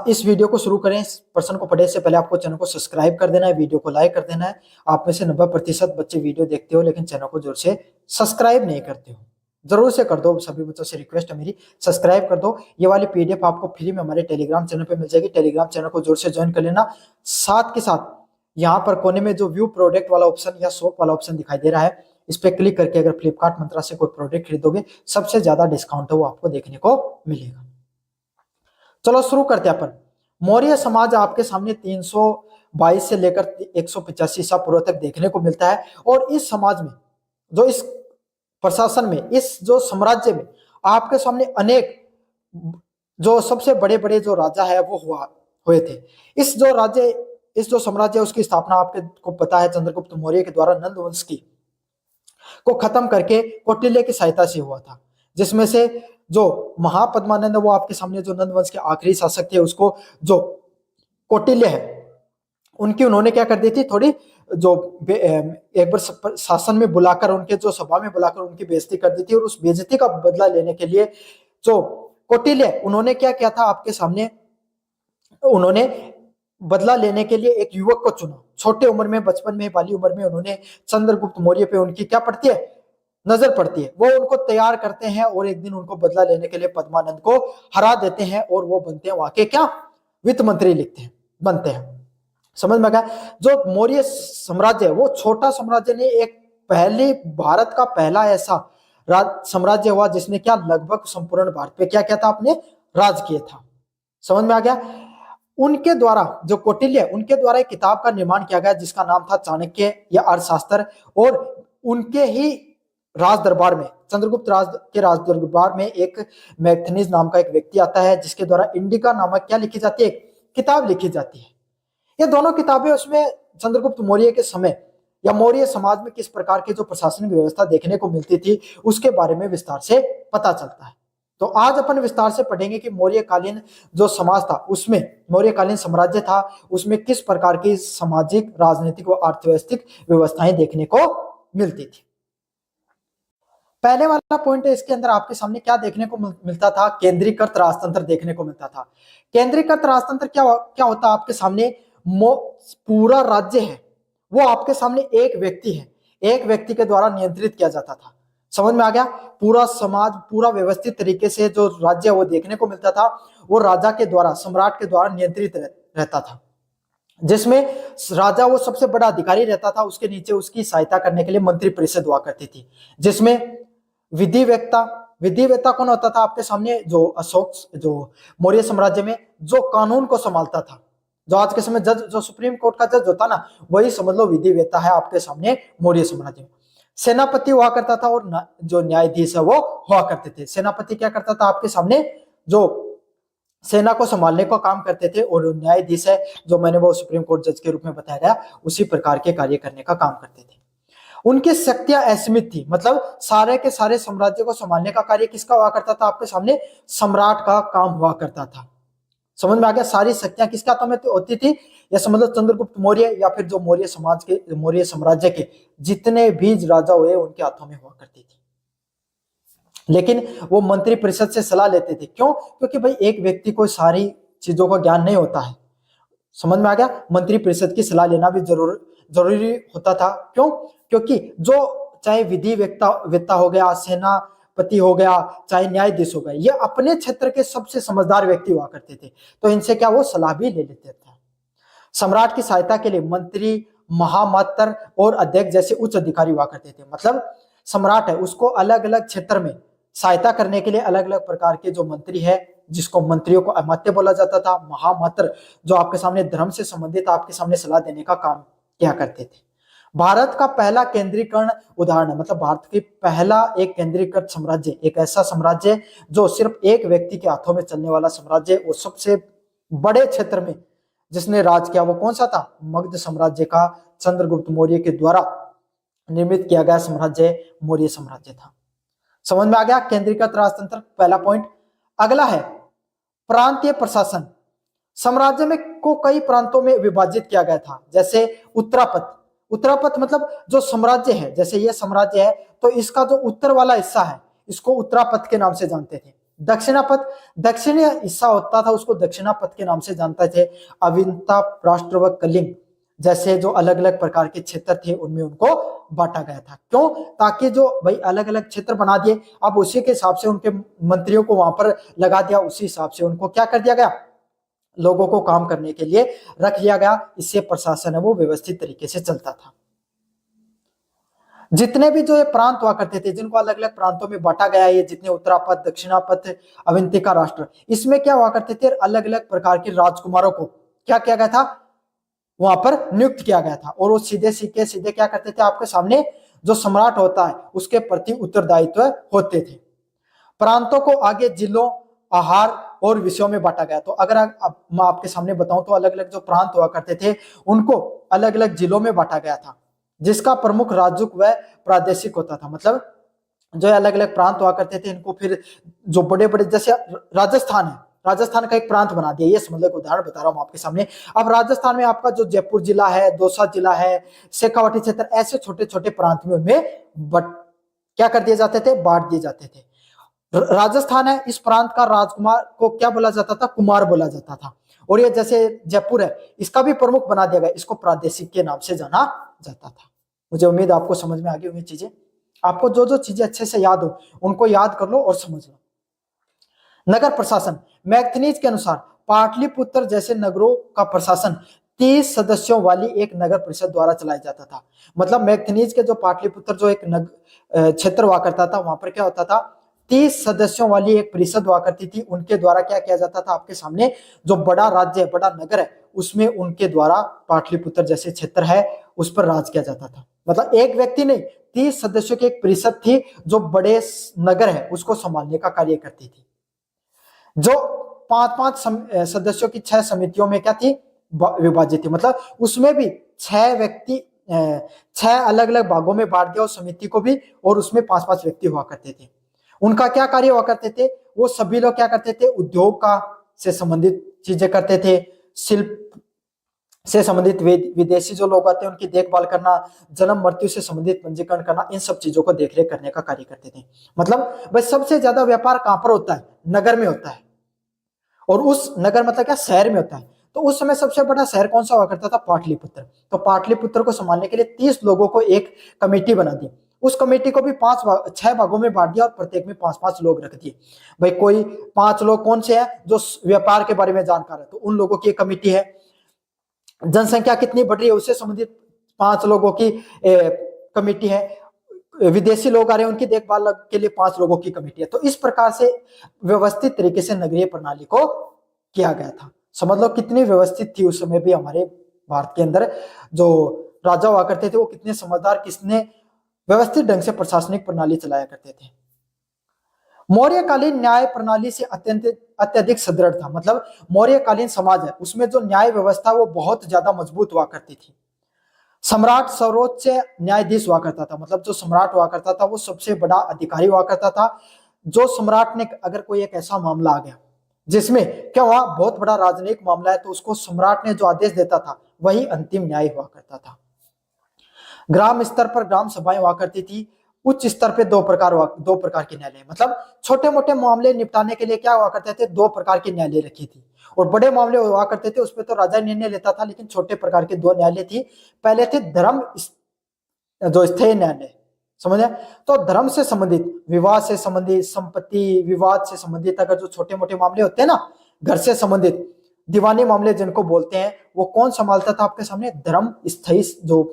इस वीडियो को शुरू करें, इस प्रश्न को पढ़ने से पहले आपको चैनल को सब्सक्राइब कर देना है, वीडियो को लाइक कर देना है। आप में से 90% बच्चे वीडियो देखते हो लेकिन चैनल को जोर से सब्सक्राइब नहीं करते हो, जरूर से कर दो। सभी बच्चों से रिक्वेस्ट है मेरी, सब्सक्राइब कर दो। ये वाली PDF आपको फ्री में हमारे टेलीग्राम चैनल पे मिल जाएगी, टेलीग्राम चैनल को जोर से ज्वाइन कर लेना। साथ के साथ यहाँ पर कोने में जो व्यू प्रोडक्ट वाला ऑप्शन या शॉप वाला ऑप्शन दिखाई दे रहा है, इस पे क्लिक करके अगर फ्लिपकार्ट मंत्रा से कोई प्रोडक्ट खरीदोगे सबसे ज्यादा डिस्काउंट है वो आपको देखने को मिलेगा। चलो शुरू करते हैं अपन। मौर्य समाज आपके सामने 322 से लेकर 185 ईसा पूर्व तक देखने को मिलता है। और इस समाज में, जो इस प्रशासन में, इस जो साम्राज्य में आपके सामने अनेक जो सबसे बड़े बड़े जो राजा है वो हुए थे। इस जो साम्राज्य है उसकी स्थापना आपको पता है चंद्रगुप्त मौर्य के द्वारा नंद वंश को खत्म करके कौटिल्य की सहायता से हुआ था। जिसमें से जो महापद्मानंद वो आपके सामने जो नंद वंश के आखिरी शासक थे, उसको जो कौटिल्य है उनकी उन्होंने क्या कर दी थी, थोड़ी जो एक बार शासन में बुलाकर, उनके जो सभा में बुलाकर उनकी बेइज्जती कर दी थी। और उस बेइज्जती का बदला लेने के लिए जो कौटिल्य, उन्होंने क्या किया था आपके सामने, उन्होंने बदला लेने के लिए एक युवक को चुना। छोटे उम्र में, बचपन में, बाली उम्र में उन्होंने चंद्रगुप्त मौर्य पे उनकी क्या पड़ती है, नजर पड़ती है, वो उनको तैयार करते हैं और एक दिन उनको बदला लेने के लिए पद्मानंद को हरा देते हैं और वो बनते हैं वहां के क्या, वित्त मंत्री लिखते हैं, बनते हैं। समझ में आ गया? जो मौर्य साम्राज्य है वो छोटा साम्राज्य ने एक पहले भारत का पहला ऐसा साम्राज्य हुआ जिसने क्या लगभग संपूर्ण भारत पे क्या किया था, आपने राज किया था। समझ में आ गया? उनके द्वारा, जो कौटिल्य, उनके द्वारा एक किताब का निर्माण किया गया जिसका नाम था चाणक्य या अर्थशास्त्र, और उनके ही राज दरबार में, चंद्रगुप्त राज के राज दरबार में एक मैगथनीज नाम का एक व्यक्ति आता है जिसके द्वारा इंडिका नामक क्या लिखी जाती है, किताब लिखी जाती है। ये दोनों किताबें, उसमें चंद्रगुप्त मौर्य के समय या मौर्य समाज में किस प्रकार की जो प्रशासनिक व्यवस्था देखने को मिलती थी उसके बारे में विस्तार से पता चलता है। तो आज अपन विस्तार से पढ़ेंगे कि मौर्यकालीन जो समाज था उसमें, मौर्यकालीन साम्राज्य था उसमें किस प्रकार की सामाजिक, राजनीतिक व अर्थव्यवस्थिक व्यवस्थाएं देखने को मिलती थी। पहले वाला पॉइंट है, इसके अंदर आपके सामने क्या देखने को मिलता था, केंद्रीकृत राजतंत्र देखने को मिलता था। केंद्रीकृत राजतंत्र क्या होता है आपके सामने, पूरा राज्य है वो आपके सामने एक व्यक्ति है, एक व्यक्ति के द्वारा नियंत्रित किया जाता था। समझ में आ गया? पूरा समाज, पूरा व्यवस्थित तरीके से जो राज्य वो देखने को मिलता था वो राजा के द्वारा, सम्राट के द्वारा नियंत्रित रहता था, जिसमें राजा वो सबसे बड़ा अधिकारी रहता था, उसके नीचे उसकी सहायता करने के लिए मंत्री परिषद हुआ करती थी, जिसमें विधिवेत्ता कौन होता था आपके सामने, जो अशोक, जो मौर्य साम्राज्य में जो कानून को संभालता था, जो आज के समय जज, जो सुप्रीम कोर्ट का जज होता ना, वही समझ लो विधिवेत्ता है आपके सामने मौर्य साम्राज्य में। सेनापति हुआ करता था और जो न्यायाधीश है वो हुआ करते थे। सेनापति क्या करता था आपके सामने, जो सेना को संभालने का काम करते थे, और न्यायाधीश है जो मैंने वो सुप्रीम कोर्ट जज के रूप में बताया गया, उसी प्रकार के कार्य करने का काम करते थे। उनकी शक्तियां असीमित थी, मतलब सारे के सारे साम्राज्य को संभालने का कार्य किसका हुआ करता था आपके सामने, सम्राट का काम हुआ करता था। समझ में आ गया? सारी शक्तियां किसके हाथों में होती थी, या समझ लो चंद्रगुप्त मौर्य या फिर जो मौर्य समाज के, मौर्य साम्राज्य के जितने भी राजा हुए उनके हाथों में हुआ करती थी। लेकिन वो मंत्री परिषद से सलाह लेते थे, क्यों? क्योंकि भाई एक व्यक्ति को सारी चीजों का ज्ञान नहीं होता है। समझ में आ गया? मंत्री परिषद की सलाह लेना भी जरूरी होता था। क्यों? क्योंकि जो चाहे विधिवेत्ता हो गया, सेनापति हो गया, चाहे न्यायाधीश हो गया, ये अपने क्षेत्र के सबसे समझदार व्यक्ति हुआ करते थे, तो इनसे क्या वो सलाह भी ले लेते थे। सम्राट की सहायता के लिए मंत्री, महामात्र और अध्यक्ष जैसे उच्च अधिकारी हुआ करते थे। मतलब सम्राट है उसको अलग अलग क्षेत्र में सहायता करने के लिए अलग अलग प्रकार के जो मंत्री है, जिसको मंत्रियों को अमात्य बोला जाता था, महामात्र जो आपके सामने धर्म से संबंधित आपके सामने सलाह देने का काम किया करते थे। भारत का पहला केंद्रीकरण उदाहरण है, मतलब भारत की पहला एक केंद्रीकृत साम्राज्य, एक ऐसा साम्राज्य जो सिर्फ एक व्यक्ति के हाथों में चलने वाला साम्राज्य, और सबसे बड़े क्षेत्र में जिसने राज किया वो कौन सा था, मगध साम्राज्य का चंद्रगुप्त मौर्य के द्वारा निर्मित किया गया साम्राज्य मौर्य साम्राज्य था। समझ में आ गया? केंद्रीकृत राजतंत्र पहला पॉइंट। अगला है प्रांतीय प्रशासन। साम्राज्य में को कई प्रांतों में विभाजित किया गया था, जैसे उत्तरापथ। उत्तरापथ मतलब जो साम्राज्य है, जैसे ये साम्राज्य है तो इसका जो उत्तर वाला हिस्सा है इसको उत्तरापथ के नाम से जानते थे। दक्षिणापथ, दक्षिणी हिस्सा होता था उसको दक्षिणापथ के नाम से जानते थे। अविंता, राष्ट्र व कलिंग जैसे जो अलग अलग प्रकार के क्षेत्र थे उनमें उनको बांटा गया था। क्यों? ताकि जो भाई अलग अलग क्षेत्र बना दिए, अब उसी के हिसाब से उनके मंत्रियों को वहां पर लगा दिया, उसी हिसाब से उनको क्या कर दिया गया, लोगों को काम करने के लिए रख लिया गया। इससे प्रशासन है वो व्यवस्थित तरीके से चलता था। जितने भी जो ये प्रांत हुआ करते थे, जिनको अलग अलग प्रांतों में बांटा गया, ये जितने उत्तरापथ, दक्षिणापथ, अवंतिका राष्ट्र, इसमें क्या हुआ करते थे, अलग अलग प्रकार के राजकुमारों को क्या किया गया था, वहां पर नियुक्त किया गया था, और वो सीधे क्या करते थे, आपके सामने जो सम्राट होता है उसके प्रति उत्तरदायित्व होते थे। प्रांतों को आगे जिलों, आहार और विषयों में बांटा गया। तो अगर मैं आपके सामने बताऊं तो अलग अलग जो प्रांत हुआ करते थे उनको अलग अलग जिलों में बांटा गया था, जिसका प्रमुख राजुक व प्रादेशिक होता था। मतलब जो अलग अलग प्रांत हुआ करते थे इनको फिर जो बड़े बड़े, जैसे राजस्थान है, राजस्थान का एक प्रांत बना दिया, ये समझ लो, एक उदाहरण बता रहा हूं आपके सामने। अब राजस्थान में आपका जो जयपुर जिला है, दौसा जिला है, शेखावाटी क्षेत्र, ऐसे छोटे छोटे प्रांत में उनमें क्या कर दिए जाते थे, बांट दिए जाते थे। राजस्थान है, इस प्रांत का राजकुमार को क्या बोला जाता था, कुमार बोला जाता था। और ये जैसे जयपुर है, इसका भी प्रमुख बना दिया गया, इसको प्रादेशिक के नाम से जाना जाता था। मुझे उम्मीद आपको समझ में आ गई होंगी चीजें। आपको जो जो चीजें अच्छे से याद हो उनको याद कर लो और समझ लो। नगर प्रशासन, मैगथनीज के अनुसार पाटलिपुत्र जैसे नगरों का प्रशासन 30 सदस्यों वाली एक नगर परिषद द्वारा चलाया जाता था। मतलब मैगथनीज के जो पाटलिपुत्र जो एक क्षेत्र हुआ करता था, वहां पर क्या होता था, 30 सदस्यों वाली एक परिषद हुआ करती थी। उनके द्वारा क्या किया जाता था, आपके सामने जो बड़ा राज्य है, बड़ा नगर है, उसमें उनके द्वारा पाटलिपुत्र जैसे क्षेत्र है उस पर राज किया जाता था। मतलब एक व्यक्ति नहीं, 30 सदस्यों की एक परिषद थी जो बड़े नगर है उसको संभालने का कार्य करती थी। जो 5-5 सदस्यों की 6 समितियों में क्या थी, विभाजित थी। मतलब उसमें भी 6 व्यक्ति 6 अलग अलग भागों में बांट दिया उस समिति को भी, और उसमें 5-5 व्यक्ति हुआ करते थे। उनका क्या कार्य हुआ करते थे, वो सभी लोग क्या करते थे, उद्योग का से संबंधित चीजें करते थे, शिल्प से संबंधित विदेशी जो लोग आते हैं उनकी देखभाल करना, जन्म मृत्यु से संबंधित पंजीकरण करना, इन सब चीजों को देखरेख करने का कार्य करते थे। मतलब भाई सबसे ज्यादा व्यापार कहां पर होता है, नगर में होता है, और उस नगर मतलब क्या, शहर में होता है। तो उस समय सबसे बड़ा शहर कौन सा हुआ करता था, पाटलिपुत्र। तो पाटलिपुत्र को संभालने के लिए 30 लोगों को एक कमेटी बना दी। उस कमेटी को भी 6 भागों में बांट दिया और प्रत्येक में 5-5 लोग रख दिए। भाई कोई 5 लोग कौन से हैं, जो व्यापार के बारे में जानकार है, तो उन लोगों की एक कमेटी है। जनसंख्या कितनी बढ़ रही है उससे संबंधित 5 लोगों की कमेटी है। विदेशी लोग आ रहे हैं उनकी देखभाल के लिए 5 लोगों की कमेटी है। तो इस प्रकार से व्यवस्थित तरीके से नगरीय प्रणाली को किया गया था। समझ लो कितनी व्यवस्थित थी उस समय भी हमारे भारत के अंदर जो राजा हुआ करते थे वो कितने समझदार, किसने व्यवस्थित ढंग से प्रशासनिक प्रणाली चलाया करते थे। मौर्यकालीन न्याय प्रणाली से अत्यधिक सुदृढ़ था। मतलब मौर्यकालीन समाज है उसमें जो न्याय व्यवस्था वो बहुत ज्यादा मजबूत हुआ करती थी। सम्राट सर्वोच्च न्यायाधीश हुआ करता था। मतलब जो सम्राट हुआ करता था वो सबसे बड़ा अधिकारी हुआ करता था। जो सम्राट ने अगर कोई एक ऐसा मामला आ गया जिसमें क्या हुआ, बहुत बड़ा राजनीतिक मामला है, तो उसको सम्राट ने जो आदेश देता था वही अंतिम न्याय हुआ करता था। ग्राम स्तर पर ग्राम सभाएं हुआ करती थी। उच्च स्तर पे 2 प्रकार के न्यायालय, मतलब छोटे मोटे मामले निपटाने के लिए क्या हुआ करते थे, 2 प्रकार के न्यायालय रखी थी। और बड़े मामले हुआ करते थे उसपे तो राजा निर्णय लेता था, लेकिन छोटे प्रकार के 2 न्यायालय थी। पहले थे धर्म जो स्थायी न्यायालय, समझे, तो धर्म से संबंधित, विवाह से संबंधित, संपत्ति विवाद से संबंधित, अगर जो छोटे मोटे मामले होते हैं ना, घर से संबंधित दीवानी मामले जिनको बोलते हैं, वो कौन संभालता था आपके सामने, धर्म स्थायी जो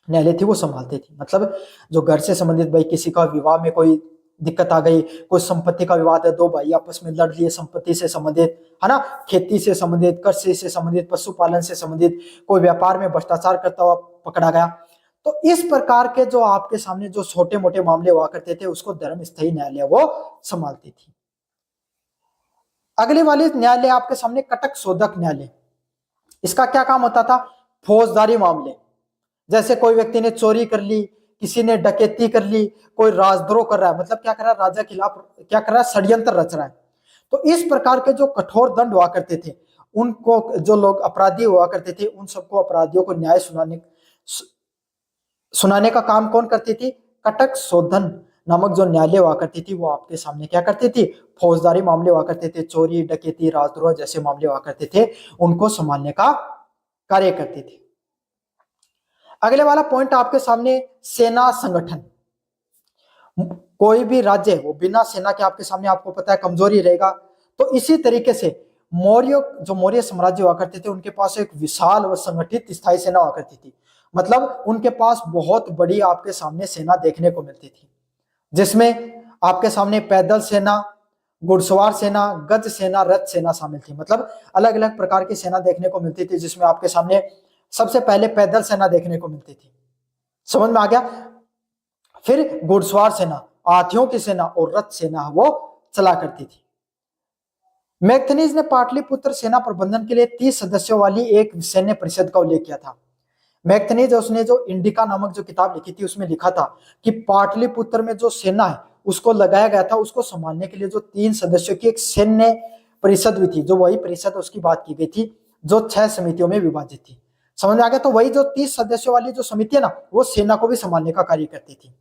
न्यायालय थी वो संभालते थे। मतलब जो घर से संबंधित, भाई किसी का विवाह में कोई दिक्कत आ गई, कोई संपत्ति का विवाद है, 2 भाई आपस में लड़ लिए संपत्ति से संबंधित, है ना, खेती से संबंधित, कृषि से संबंधित, पशुपालन से संबंधित, कोई व्यापार में भ्रष्टाचार करता हुआ पकड़ा गया, तो इस प्रकार के जो आपके सामने जो छोटे मोटे मामले हुआ करते थे उसको धर्म स्थायी न्यायालय वो संभालती थी। अगले वाले न्यायालय आपके सामने कटक शोधक न्यायालय। इसका क्या काम होता था, फौजदारी मामले, जैसे कोई व्यक्ति ने चोरी कर ली, किसी ने डकैती कर ली, कोई राजद्रोह कर रहा है, मतलब क्या कर रहा है, राजा के खिलाफ क्या कर रहा है, षड्यंत्र रच रहा है, तो इस प्रकार के जो कठोर दंड हुआ करते थे उनको, जो लोग अपराधी हुआ करते थे उन सबको, अपराधियों को न्याय सुनाने का काम कौन करती थी, कटक शोधन नामक जो न्यायालय हुआ करती थी वो आपके सामने क्या करती थी, फौजदारी मामले हुआ करते थे, चोरी डकैती राजद्रोह जैसे मामले हुआ करते थे उनको संभालने का कार्य करती थी। अगले वाला पॉइंट आपके सामने सेना संगठन। कोई भी राज्य वो बिना सेना के आपके सामने आपको पता है कमजोरी रहेगा, तो इसी तरीके से मौर्य साम्राज्य हुआ करते थे उनके पास एक विशाल व संगठित स्थायी सेना हुआ करती थी। मतलब उनके पास बहुत बड़ी आपके सामने सेना देखने को मिलती थी, जिसमें आपके सामने पैदल सेना, घुड़सवार सेना, गज सेना, रथ सेना शामिल थी। मतलब अलग अलग प्रकार की सेना देखने को मिलती थी, जिसमें आपके सामने सबसे पहले पैदल सेना देखने को मिलती थी, समझ में आ गया। फिर घुड़सवार सेना, हाथियों की सेना और रथ सेना वो चला करती थी। मैगथनीज ने पाटलिपुत्र सेना प्रबंधन के लिए 30 सदस्यों वाली एक सैन्य परिषद का उल्लेख किया था। मैगथनीज उसने जो इंडिका नामक जो किताब लिखी थी उसमें लिखा था कि पाटलिपुत्र में जो सेना है उसको लगाया गया था, उसको संभालने के लिए जो 3 सदस्यों की एक सैन्य परिषद भी थी, जो वही परिषद उसकी बात की गई थी जो 6 समितियों में विभाजित थी, समझ में आ गया। तो वही जो 30 सदस्यों वाली जो समिति है ना वो सेना को भी संभालने का कार्य करती थी।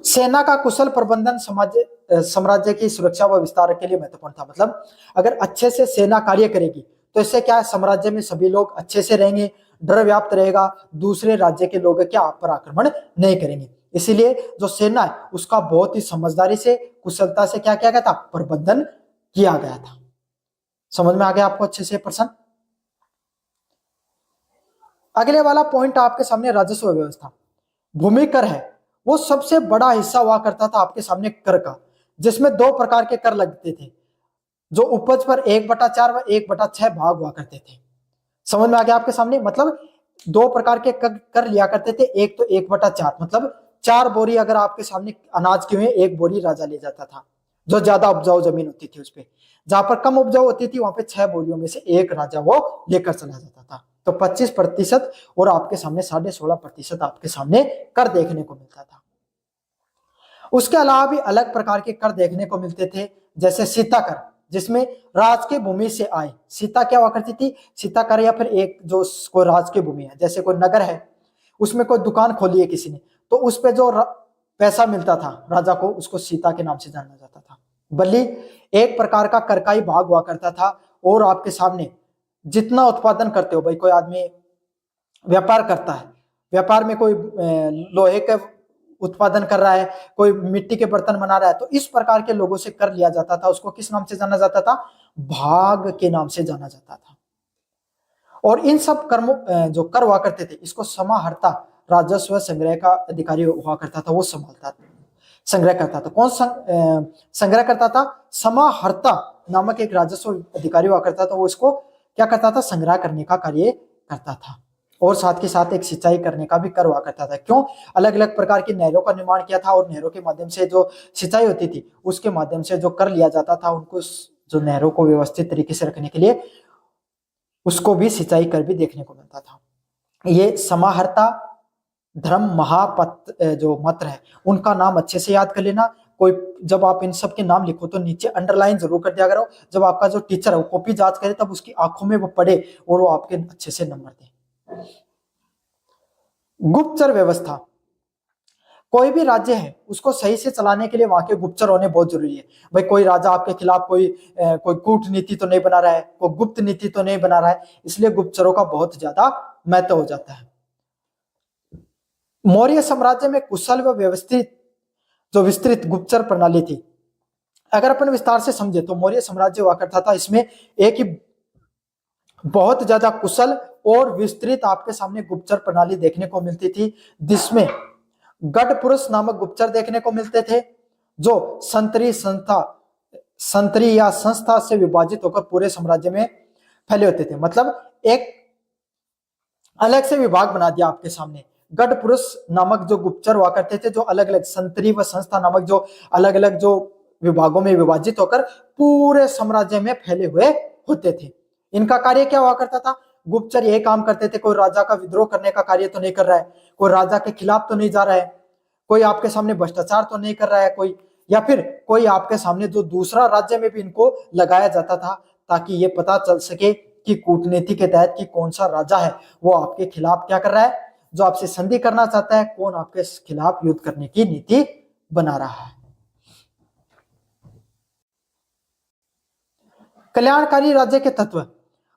सेना का कुशल प्रबंधन साम्राज्य की सुरक्षा व विस्तार के लिए महत्वपूर्ण था। मतलब अगर अच्छे से सेना कार्य करेगी तो इससे क्या है, साम्राज्य में सभी लोग अच्छे से रहेंगे, डर व्याप्त रहेगा, दूसरे राज्य के लोग क्या आप पर आक्रमण नहीं करेंगे। इसीलिए जो सेना है उसका बहुत ही समझदारी से, कुशलता से क्या किया गया था, प्रबंधन किया गया था। समझ में आ गया आपको अच्छे से प्रश्न। अगले वाला पॉइंट आपके सामने राजस्व व्यवस्था। भूमि कर है वो सबसे बड़ा हिस्सा हुआ करता था आपके सामने कर का, जिसमें दो प्रकार के कर लगते थे, जो उपज पर 1/4 व 1/6 भाग हुआ करते थे। समझ में आ गया आपके सामने, मतलब दो प्रकार के कर लिया करते थे। एक तो 1/4, मतलब 4 बोरी अगर आपके सामने अनाज की हुई, 1 बोरी राजा ले जाता था, जो ज्यादा उपजाऊ जमीन होती थी उस पर। जहां पर कम उपजाऊ होती थी वहां पे 6 बोरियों में से एक राजा वो लेकर चला जाता था। तो 25% और आपके सामने 16.5% आपके सामने कर देखने को मिलता था। उसके अलावा भी अलग प्रकार के कर देखने को मिलते थे, जैसे सीता कर, जिसमें राज की भूमि से आए। सीता क्या हुआ करती थी, सीता कर, या फिर एक जो कोई राज की भूमि है, जैसे कोई नगर है, उसमें कोई दुकान खोली है किसी ने, तो उस पे जो पैसा मिलता था राजा को, उसको सीता के नाम से जाना जाता था। बल्कि एक प्रकार का कर का ही भाग हुआ करता था। और आपके सामने जितना उत्पादन करते हो, भाई कोई आदमी व्यापार करता है, व्यापार में कोई लोहे के उत्पादन कर रहा है, कोई मिट्टी के बर्तन बना रहा है, तो इस प्रकार के लोगों से कर लिया जाता था। उसको किस नाम से जाना जाता था, भाग के नाम से जाना जाता था। और इन सब कर्मों जो कर हुआ करते थे, इसको समाहर्ता राजस्व संग्रह का अधिकारी हुआ करता था, वो संभालता था, संग्रह करता था। कौन संग्रह करता था, समाहर्ता नामक एक राजस्व अधिकारी हुआ करता था, वो इसको क्या करता था, संग्रह करने का कार्य करता था। और साथ के साथ एक सिंचाई करने का भी कर हुआ करता था। क्यों, अलग अलग प्रकार की नहरों का निर्माण किया था, और नहरों के माध्यम से जो सिंचाई होती थी उसके माध्यम से जो कर लिया जाता था, उनको जो नहरों को व्यवस्थित तरीके से रखने के लिए उसको भी सिंचाई कर भी देखने को मिलता था। ये समाहर्ता धर्म महापत जो मंत्र है उनका नाम अच्छे से याद कर लेना। कोई जब आप इन सब के नाम लिखो तो नीचे अंडरलाइन जरूर कर दिया करो। जब आपका जो टीचर है वो कॉपी जांच करे तब उसकी आंखों में वो पड़े और वो आपके अच्छे से नंबर दे। गुप्तचर व्यवस्था, कोई भी राज्य है उसको सही से चलाने के लिए वहां के गुप्तचर होने बहुत जरूरी है। भाई कोई राजा आपके खिलाफ कोई कूटनीति तो नहीं बना रहा है, कोई गुप्त नीति तो नहीं बना रहा है, इसलिए गुप्तचरों का बहुत ज्यादा महत्व हो जाता है। मौर्य साम्राज्य में कुशल व व्यवस्थित जो विस्तृत गुप्तचर प्रणाली थी। अगर अपन विस्तार से समझे तो मौर्य साम्राज्य हुआ करता था, इसमें एक ही बहुत ज्यादा कुशल और विस्तृत आपके सामने गुप्तचर प्रणाली देखने को मिलती थी, जिसमें गढ़ पुरुष नामक गुप्तचर देखने को मिलते थे, जो संतरी या संस्था से विभाजित होकर पूरे साम्राज्य में फैले होते थे। मतलब एक अलग से विभाग बना दिया आपके सामने। गढ़ पुरुष नामक जो गुप्तचर हुआ करते थे, जो अलग अलग संतरी व संस्था नामक जो अलग अलग जो विभागों में विभाजित होकर पूरे साम्राज्य में फैले हुए होते थे। इनका कार्य क्या हुआ करता था, गुप्तचर यही काम करते थे, कोई राजा का विद्रोह करने का कार्य तो नहीं कर रहा है, कोई राजा के खिलाफ तो नहीं जा रहा है, कोई आपके सामने भ्रष्टाचार तो नहीं कर रहा है कोई, या फिर कोई आपके सामने जो दूसरा राज्य में भी इनको लगाया जाता था, ताकि ये पता चल सके कि कूटनीति के तहत कि कौन सा राजा है वो आपके खिलाफ क्या कर रहा है, जो आपसे संधि करना चाहता है, कौन आपके खिलाफ युद्ध करने की नीति बना रहा है। कल्याणकारी राज्य के तत्व,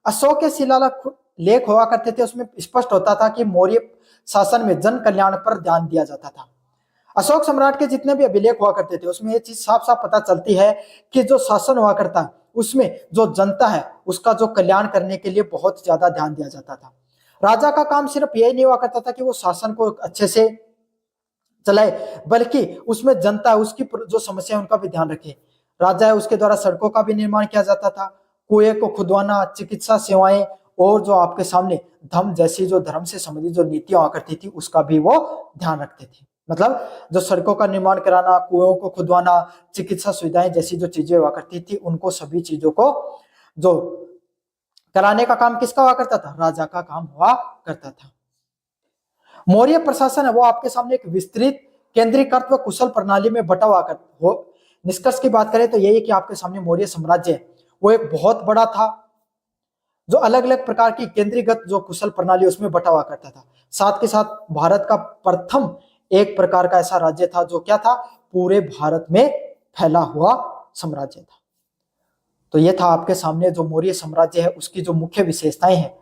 अशोक के शिलालेख हुआ करते थे, उसमें स्पष्ट होता था कि मौर्य शासन में जन कल्याण पर ध्यान दिया जाता था। अशोक सम्राट के जितने भी अभिलेख हुआ करते थे उसमें ये चीज साफ साफ पता चलती है कि जो शासन हुआ करता है उसमें जो जनता है उसका जो कल्याण करने के लिए बहुत ज्यादा ध्यान दिया जाता था। राजा का काम सिर्फ यही नहीं हुआ करता था कि वो शासन को अच्छे से चलाए, बल्कि उसमें जनता है उसकी जो समस्या है उनका भी ध्यान रखे। राजा है उसके द्वारा सड़कों का भी निर्माण किया जाता था, कुएं को खुदवाना, चिकित्सा सेवाएं, और जो आपके सामने धर्म जैसी जो धर्म से संबंधित जो नीतियां हुआ करती थी उसका भी वो ध्यान रखते थे। मतलब जो सड़कों का निर्माण कराना, कुओं को खुदवाना, चिकित्सा सुविधाएं जैसी जो चीजें हुआ करती थी, उनको सभी चीजों को जो कराने का काम किसका हुआ करता था, राजा का काम हुआ करता था। मौर्य प्रशासन है वो आपके सामने एक विस्तृत केंद्रीकृत व कुशल प्रणाली में बटा हुआ कर हो। निष्कर्ष की बात करें तो यही है कि आपके सामने मौर्य साम्राज्य है वो एक बहुत बड़ा था, जो अलग अलग प्रकार की केंद्रीगत जो कुशल प्रणाली उसमें बटा हुआ करता था। साथ के साथ भारत का प्रथम एक प्रकार का ऐसा राज्य था जो क्या था, पूरे भारत में फैला हुआ साम्राज्य था। तो ये था आपके सामने जो मौर्य साम्राज्य है उसकी जो मुख्य विशेषताएं हैं,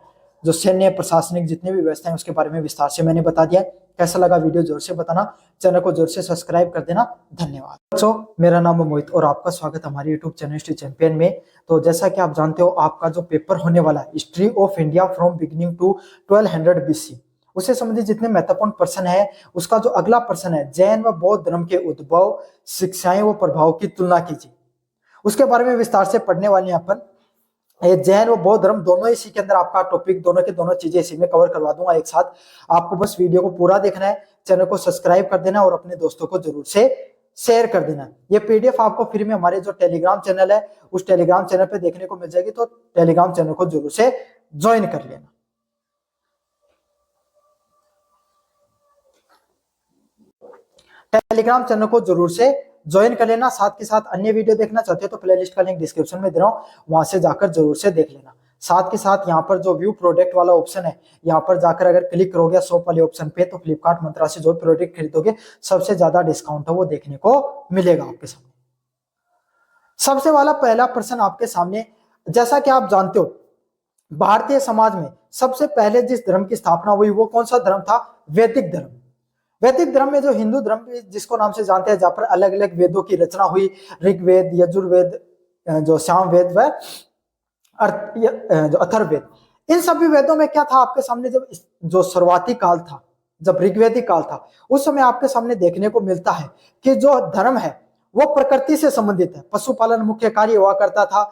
जो सैन्य प्रशासनिक जितने भी व्यवस्थाएं उसके बारे में विस्तार से मैंने बता दिया। कैसा लगा वीडियो जोर से बताना, चैनल को जोर से सब्सक्राइब कर देना। धन्यवाद बच्चों, मेरा नाम है मोहित और आपका स्वागत है हमारे यूट्यूब चैनल हिस्ट्री चैंपियन में। तो जैसा कि आप जानते हो, आपका जो पेपर होने वाला है history of India from beginning to 1200 BC, उससे संबंधित जितने महत्वपूर्ण प्रश्न है, उसका जो अगला प्रश्न है, जैन व बौद्ध धर्म के उद्भव, शिक्षाएं व प्रभाव की तुलना कीजिए, उसके बारे में विस्तार से पढ़ने वाले हैं अपन। ये जैन और बौद्ध धर्म दोनों इसी के अंदर आपका टॉपिक, दोनों के दोनों चीजें इसी में कवर करवा दूंगा एक साथ। आपको बस वीडियो को पूरा देखना है, चैनल को सब्सक्राइब कर देना और अपने दोस्तों को जरूर से शेयर कर देना। ये पीडीएफ आपको फ्री में हमारे जो टेलीग्राम चैनल है, उस टेलीग्राम चैनल पे देखने को मिल जाएगी, तो टेलीग्राम चैनल को जरूर से ज्वाइन कर लेना। टेलीग्राम चैनल को जरूर से ज्वाइन कर लेना। साथ के साथ अन्य वीडियो देखना चाहते हो तो प्लेलिस्ट का लिंक डिस्क्रिप्शन में दे रहा हूं, वहां से जाकर जरूर से देख लेना। साथ के साथ यहाँ पर जो व्यू प्रोडक्ट वाला ऑप्शन है, यहाँ पर जाकर अगर क्लिक करोगे शॉप वाले ऑप्शन पे, तो फ्लिपकार्ट मंत्रा से जो प्रोडक्ट खरीदोगे सबसे ज्यादा डिस्काउंट है वो देखने को मिलेगा आपके सामने। सबसे वाला पहला प्रश्न आपके सामने, जैसा कि आप जानते हो, भारतीय समाज में सबसे पहले जिस धर्म की स्थापना हुई वो कौन सा धर्म था? वैदिक धर्म। वैदिक धर्म में जो हिंदू धर्म जिसको नाम से जानते हैं, जहां पर अलग अलग वेदों की रचना हुई, ऋग्वेद, यजुर्वेद, जो सामवेद व जो अथर्ववेद, इन सभी वेदों में क्या था आपके सामने? जब जो शुरुआती काल था, जब ऋग्वेदिक काल था, उस समय आपके सामने देखने को मिलता है कि जो धर्म है वो प्रकृति से संबंधित है। पशुपालन मुख्य कार्य हुआ करता था,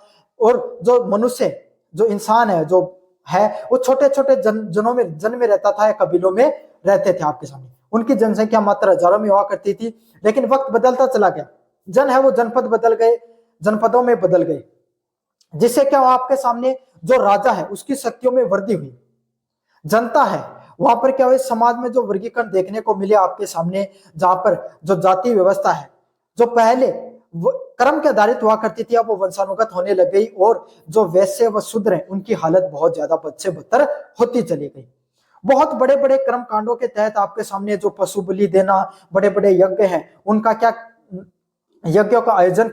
और जो मनुष्य, जो इंसान है, जो है, वो छोटे छोटे जनों में जन्म रहता था या कबीलों में रहते थे आपके सामने। उनकी जनसंख्या मात्र हजारों में हुआ करती थी, लेकिन वक्त बदलता चला गया। जन है वो जनपद बदल गए, जनपदों में बदल गए, जिससे क्या हुआ आपके सामने? जो राजा है उसकी शक्तियों में वृद्धि हुई। जनता है वहां पर क्या हुआ? समाज में जो वर्गीकरण देखने को मिले आपके सामने, जहां पर जो जाति व्यवस्था है, जो पहले कर्म के आधारित हुआ करती थी, अब वो वंशानुगत होने लग गई, और जो वैश्य व शूद्र है उनकी हालत बहुत ज्यादा बद से बदतर होती चली गई। बहुत बड़े बड़े कर्म कांडों के तहत आपके सामने जो पशु बलि देना, बड़े बड़े यज्ञ हैं, उनका क्या, यज्ञों का आयोजन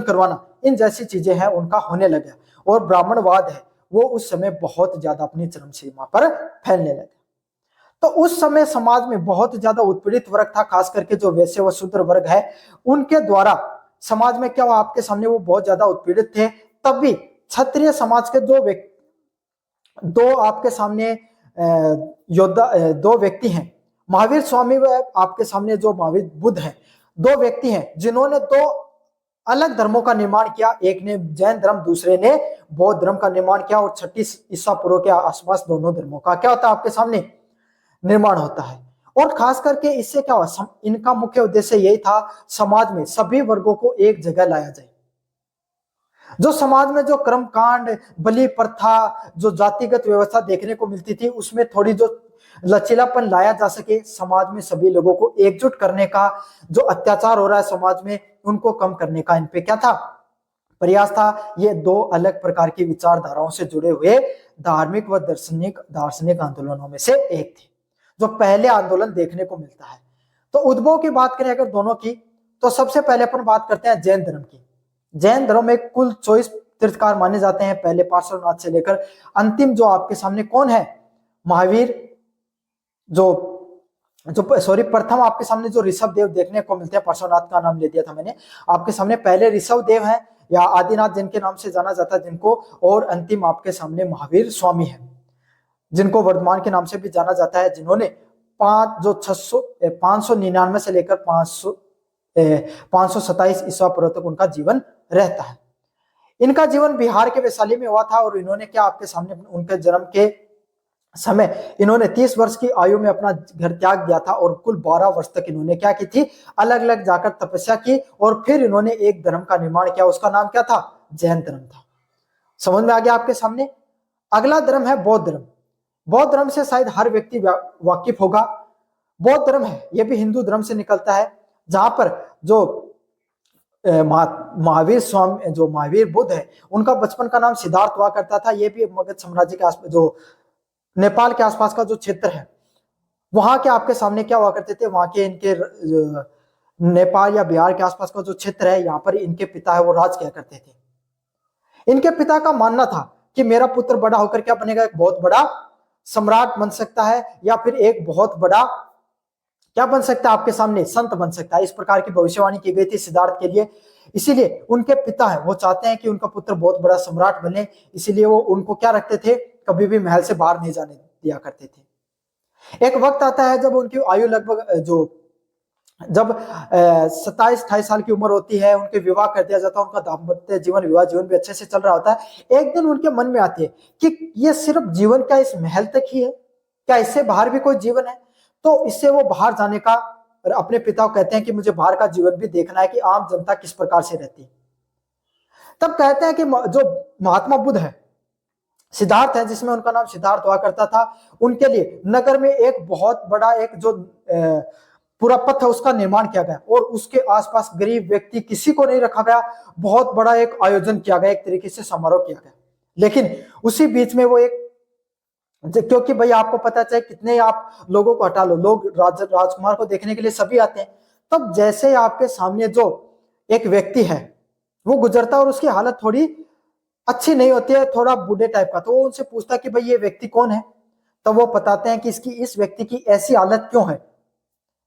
करवाना, इन जैसी चीजें हैं उनका होने लगा। और ब्राह्मणवाद है वो उस समय बहुत ज्यादा अपनी चरम सीमा पर फैलने लगा। तो उस समय समाज में बहुत ज्यादा उत्पीड़ित वर्ग था, खास करके जो वैश्य व शूद्र वर्ग है, उनके द्वारा समाज में क्या हुआ आपके सामने? वो बहुत ज्यादा उत्पीड़ित थे। तब भी क्षत्रिय समाज के दो आपके सामने योद्धा, दो व्यक्ति हैं, महावीर स्वामी व आपके सामने जो महावीर बुद्ध हैं, दो व्यक्ति हैं जिन्होंने दो अलग धर्मों का निर्माण किया। एक ने जैन धर्म, दूसरे ने बौद्ध धर्म का निर्माण किया, और 36 ईसा पूर्व के आसपास दोनों धर्मों का क्या होता है आपके सामने? निर्माण होता है। और खास करके इससे क्या हुआ? इनका मुख्य उद्देश्य यही था, समाज में सभी वर्गों को एक जगह लाया जाए। जो समाज में जो कर्म कांड, बलि प्रथा, जो जातिगत व्यवस्था देखने को मिलती थी, उसमें थोड़ी जो लचीलापन लाया जा सके, समाज में सभी लोगों को एकजुट करने का, जो अत्याचार हो रहा है समाज में उनको कम करने का इन पे क्या था? प्रयास था। ये दो अलग प्रकार की विचारधाराओं से जुड़े हुए धार्मिक व दार्शनिक आंदोलनों में से एक थे, जो पहले आंदोलन देखने को मिलता है। तो उद्भव की बात करें अगर दोनों की, तो सबसे पहले अपन बात करते हैं जैन धर्म की। जैन धर्म में कुल 24 तीर्थकार माने जाते हैं, पहले पार्श्वनाथ से लेकर अंतिम जो आपके सामने कौन है? महावीर, प्रथम आपके सामने जो ऋषभ देव देखने को मिलते हैं, पार्श्वनाथ का नाम ले दिया था मैंने आपके सामने, पहले ऋषभ देव हैं या आदिनाथ जिनके नाम से जाना जाता है जिनको, और अंतिम आपके सामने महावीर स्वामी है, जिनको वर्धमान के नाम से भी जाना जाता है, जिन्होंने 599 से लेकर 527 ईसा पूर्व तक उनका जीवन रहता है। इनका जीवन बिहार के वैशाली में हुआ था, और इन्होंने क्या आपके सामने, उनके जन्म के समय इन्होंने 30 वर्ष की आयु में अपना घर त्याग दिया था, और कुल 12 वर्ष तक इन्होंने क्या की थी? अलग अलग जाकर तपस्या की, और फिर इन्होंने एक धर्म का निर्माण किया। उसका नाम क्या था? जैन धर्म था। समझ में आ गया आपके सामने? अगला धर्म है बौद्ध धर्म। बौद्ध धर्म से शायद हर व्यक्ति वाकिफ होगा। बौद्ध धर्म है ये भी हिंदू धर्म से निकलता है, जहां पर जो महावीर स्वामी, जो महावीर बुद्ध है, उनका बचपन का नाम सिद्धार्थ हुआ करता था। ये भी मगध साम्राज्य के आसपास, जो नेपाल के आसपास का जो क्षेत्र है, वहां के आपके सामने क्या हुआ करते थे? वहां के इनके नेपाल या बिहार के आसपास का जो क्षेत्र है, यहाँ पर इनके पिता है वो राज किया करते थे। इनके पिता का मानना था कि मेरा पुत्र बड़ा होकर क्या बनेगा? एक बहुत बड़ा सम्राट बन सकता है, या फिर एक बहुत बड़ा क्या बन सकता है आपके सामने, संत बन सकता है। इस प्रकार की भविष्यवाणी की गई थी सिद्धार्थ के लिए। इसीलिए उनके पिता है वो चाहते हैं कि उनका पुत्र बहुत बड़ा सम्राट बने, इसीलिए वो उनको क्या रखते थे, कभी भी महल से बाहर नहीं जाने दिया करते थे। एक वक्त आता है जब उनकी आयु लगभग जब 27-28 साल की उम्र होती है, उनके विवाह कर दिया जाता है, उनका दाम्पत्य जीवन, विवाह जीवन भी अच्छे से चल रहा होता है। एक दिन उनके मन में आती है कि ये सिर्फ जीवन क्या इस महल तक ही है, क्या इससे बाहर भी कोई जीवन है। तो इससे वो बाहर जाने का, और अपने पिता को कहते हैं कि मुझे बाहर का जीवन भी देखना है कि आम जनता किस प्रकार से रहती है। तब कहते हैं कि जो महात्मा बुद्ध है, सिद्धार्थ है जिसमें उनका नाम सिद्धार्थ हुआ करता था, उनके लिए नगर में एक बहुत बड़ा एक जो पूरा पथ है उसका निर्माण किया गया, और उसके आसपास गरीब व्यक्ति किसी को नहीं रखा गया। बहुत बड़ा एक आयोजन किया गया, एक तरीके से समारोह किया गया। लेकिन उसी बीच में वो एक, क्योंकि भाई आपको पता चाहे कितने आप लोगों को हटा लो, लोग राजकुमार को देखने के लिए सभी आते हैं। तब जैसे आपके सामने जो एक व्यक्ति है वो गुजरता है और उसकी हालत थोड़ी अच्छी नहीं होती है, थोड़ा बूढ़े टाइप का, तो वो उनसे पूछता कि भाई ये व्यक्ति कौन है। तब वो बताते हैं कि इस व्यक्ति की ऐसी हालत क्यों है।